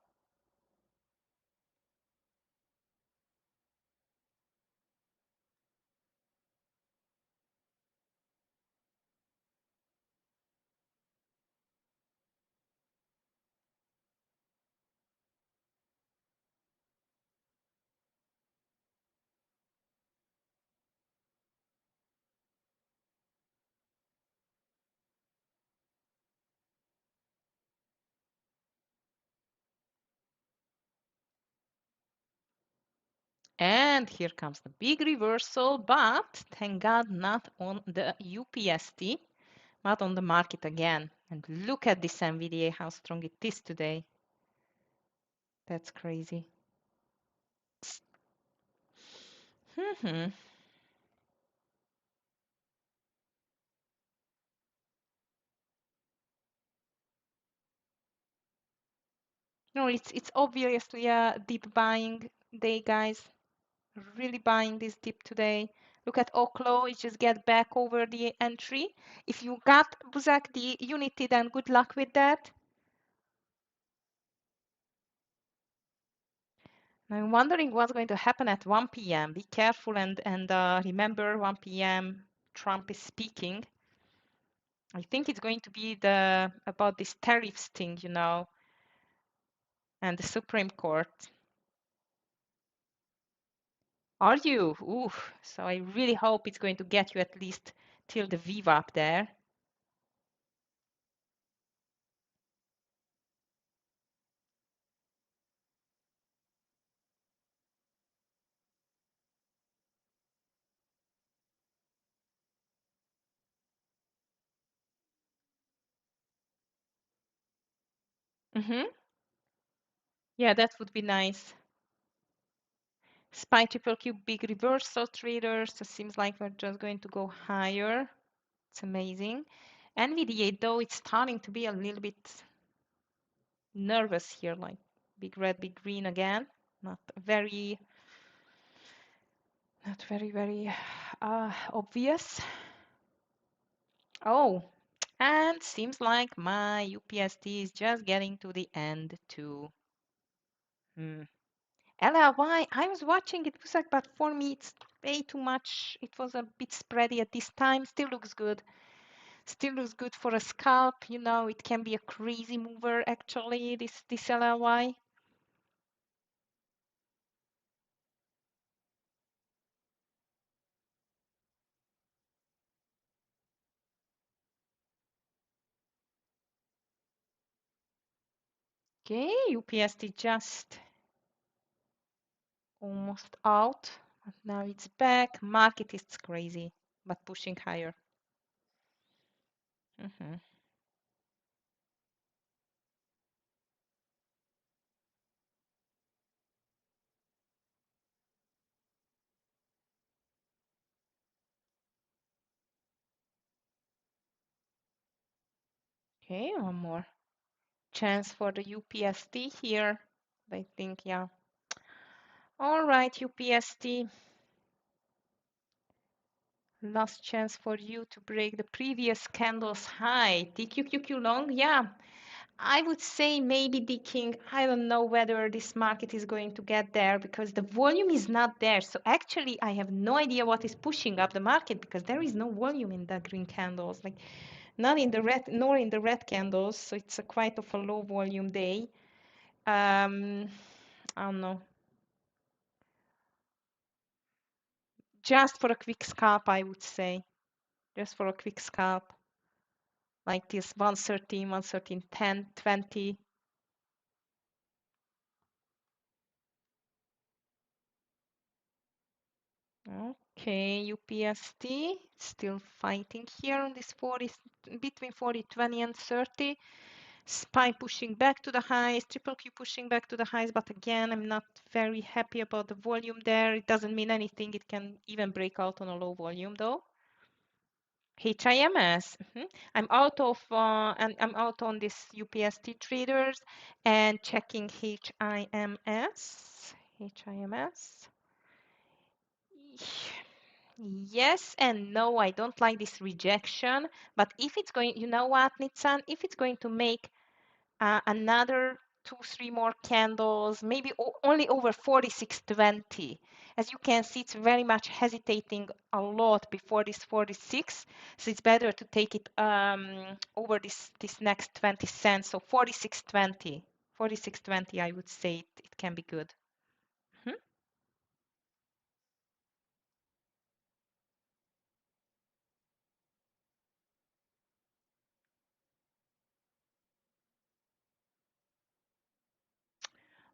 And here comes the big reversal, but thank God not on the UPST, but on the market again. And look at this NVDA, how strong it is today. That's crazy. Hmm. No, it's obviously a deep buying day, guys. Really buying this dip today. Look at Oklo, it just get back over the entry. If you got Buzak the Unity, then good luck with that. I'm wondering what's going to happen at 1 p.m. Be careful and remember 1 p.m. Trump is speaking. I think it's going to be about this tariffs thing, you know, and the Supreme Court. Are you? Ooh, so I really hope it's going to get you at least till the VWAP there. Mm-hmm. Yeah, that would be nice. SPY triple Q big reversal traders. So it seems like we're just going to go higher. It's amazing. NVDA though, it's starting to be a little bit nervous here, like big red, big green again. Not very, very obvious. Oh, and seems like my UPST is just getting to the end too. LLY, I was watching it, was like, but for me it's way too much. It was a bit spready at this time. Still looks good. Still looks good for a scalp. You know, it can be a crazy mover actually, this LLY. Okay, UPST just almost out. But now it's back. Market is crazy, but pushing higher. Mhm. Okay, one more chance for the UPST here. I think, yeah. All right, UPST. Last chance for you to break the previous candle's high. TQQQ long, yeah. I would say maybe decking. I don't know whether this market is going to get there because the volume is not there. So actually, I have no idea what is pushing up the market because there is no volume in the green candles, like not in the red nor in the red candles. So it's a quite of a low volume day. I don't know. Just for a quick scalp, I would say. Just for a quick scalp, like this 113, 113, 10, 20. Okay, UPST still fighting here on this 40, between 40, 20 and 30. SPY pushing back to the highs, triple Q pushing back to the highs, but again, I'm not very happy about the volume there. It doesn't mean anything. It can even break out on a low volume though. HIMS. I'm out of and I'm out on this UPST traders and checking HIMS. HIMS. Yes and no, I don't like this rejection. But if it's going, you know what, Nitsan, if it's going to make another two, three more candles, maybe only over 46.20. As you can see, it's very much hesitating a lot before this 46. So it's better to take it over this next 20 cents. So 46.20. 46.20, I would say it can be good. Mhm.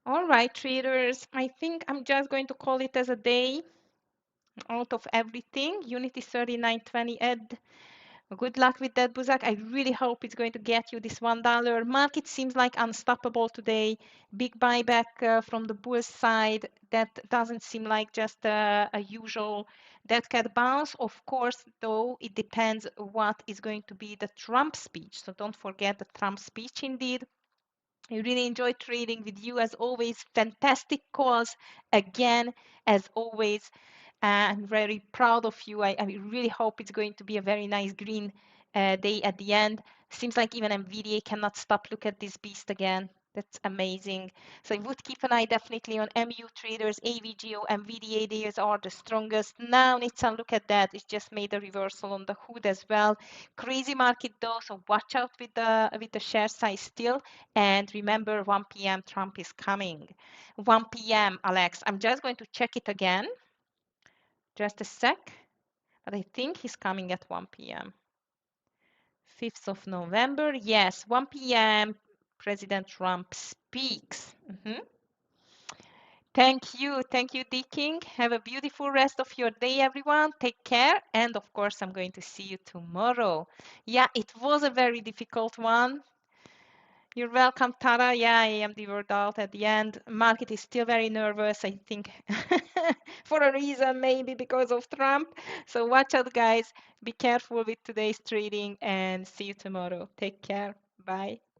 All right, traders, I think I'm just going to call it as a day out of everything. Unity 39.20 Ed. Good luck with that, Buzak. I really hope it's going to get you this $1. Market seems like unstoppable today. Big buyback from the bull side. That doesn't seem like just a usual dead cat bounce. Of course, though, it depends what is going to be the Trump speech. So don't forget the Trump speech indeed. I really enjoyed trading with you as always. Fantastic calls again, as always. I'm very proud of you. I really hope it's going to be a very nice green day at the end. Seems like even NVIDIA cannot stop. Look at this beast again. That's amazing. So I would keep an eye definitely on MU traders, AVGO, NVIDIA. These are the strongest. Now, Nitsan, look at that. It just made a reversal on the hood as well. Crazy market though, so watch out with the share size still. And remember, 1 p.m. Trump is coming. 1 p.m. Alex. I'm just going to check it again. Just a sec. But I think he's coming at 1 p.m. 5th of November. Yes, 1 p.m. President Trump speaks. Thank you. Thank you, D King. Have a beautiful rest of your day, everyone. Take care. And of course, I'm going to see you tomorrow. Yeah, it was a very difficult one. You're welcome, Tara. Yeah, I am devoured out at the end. Market is still very nervous, I think, for a reason, maybe because of Trump. So watch out, guys. Be careful with today's trading and see you tomorrow. Take care. Bye.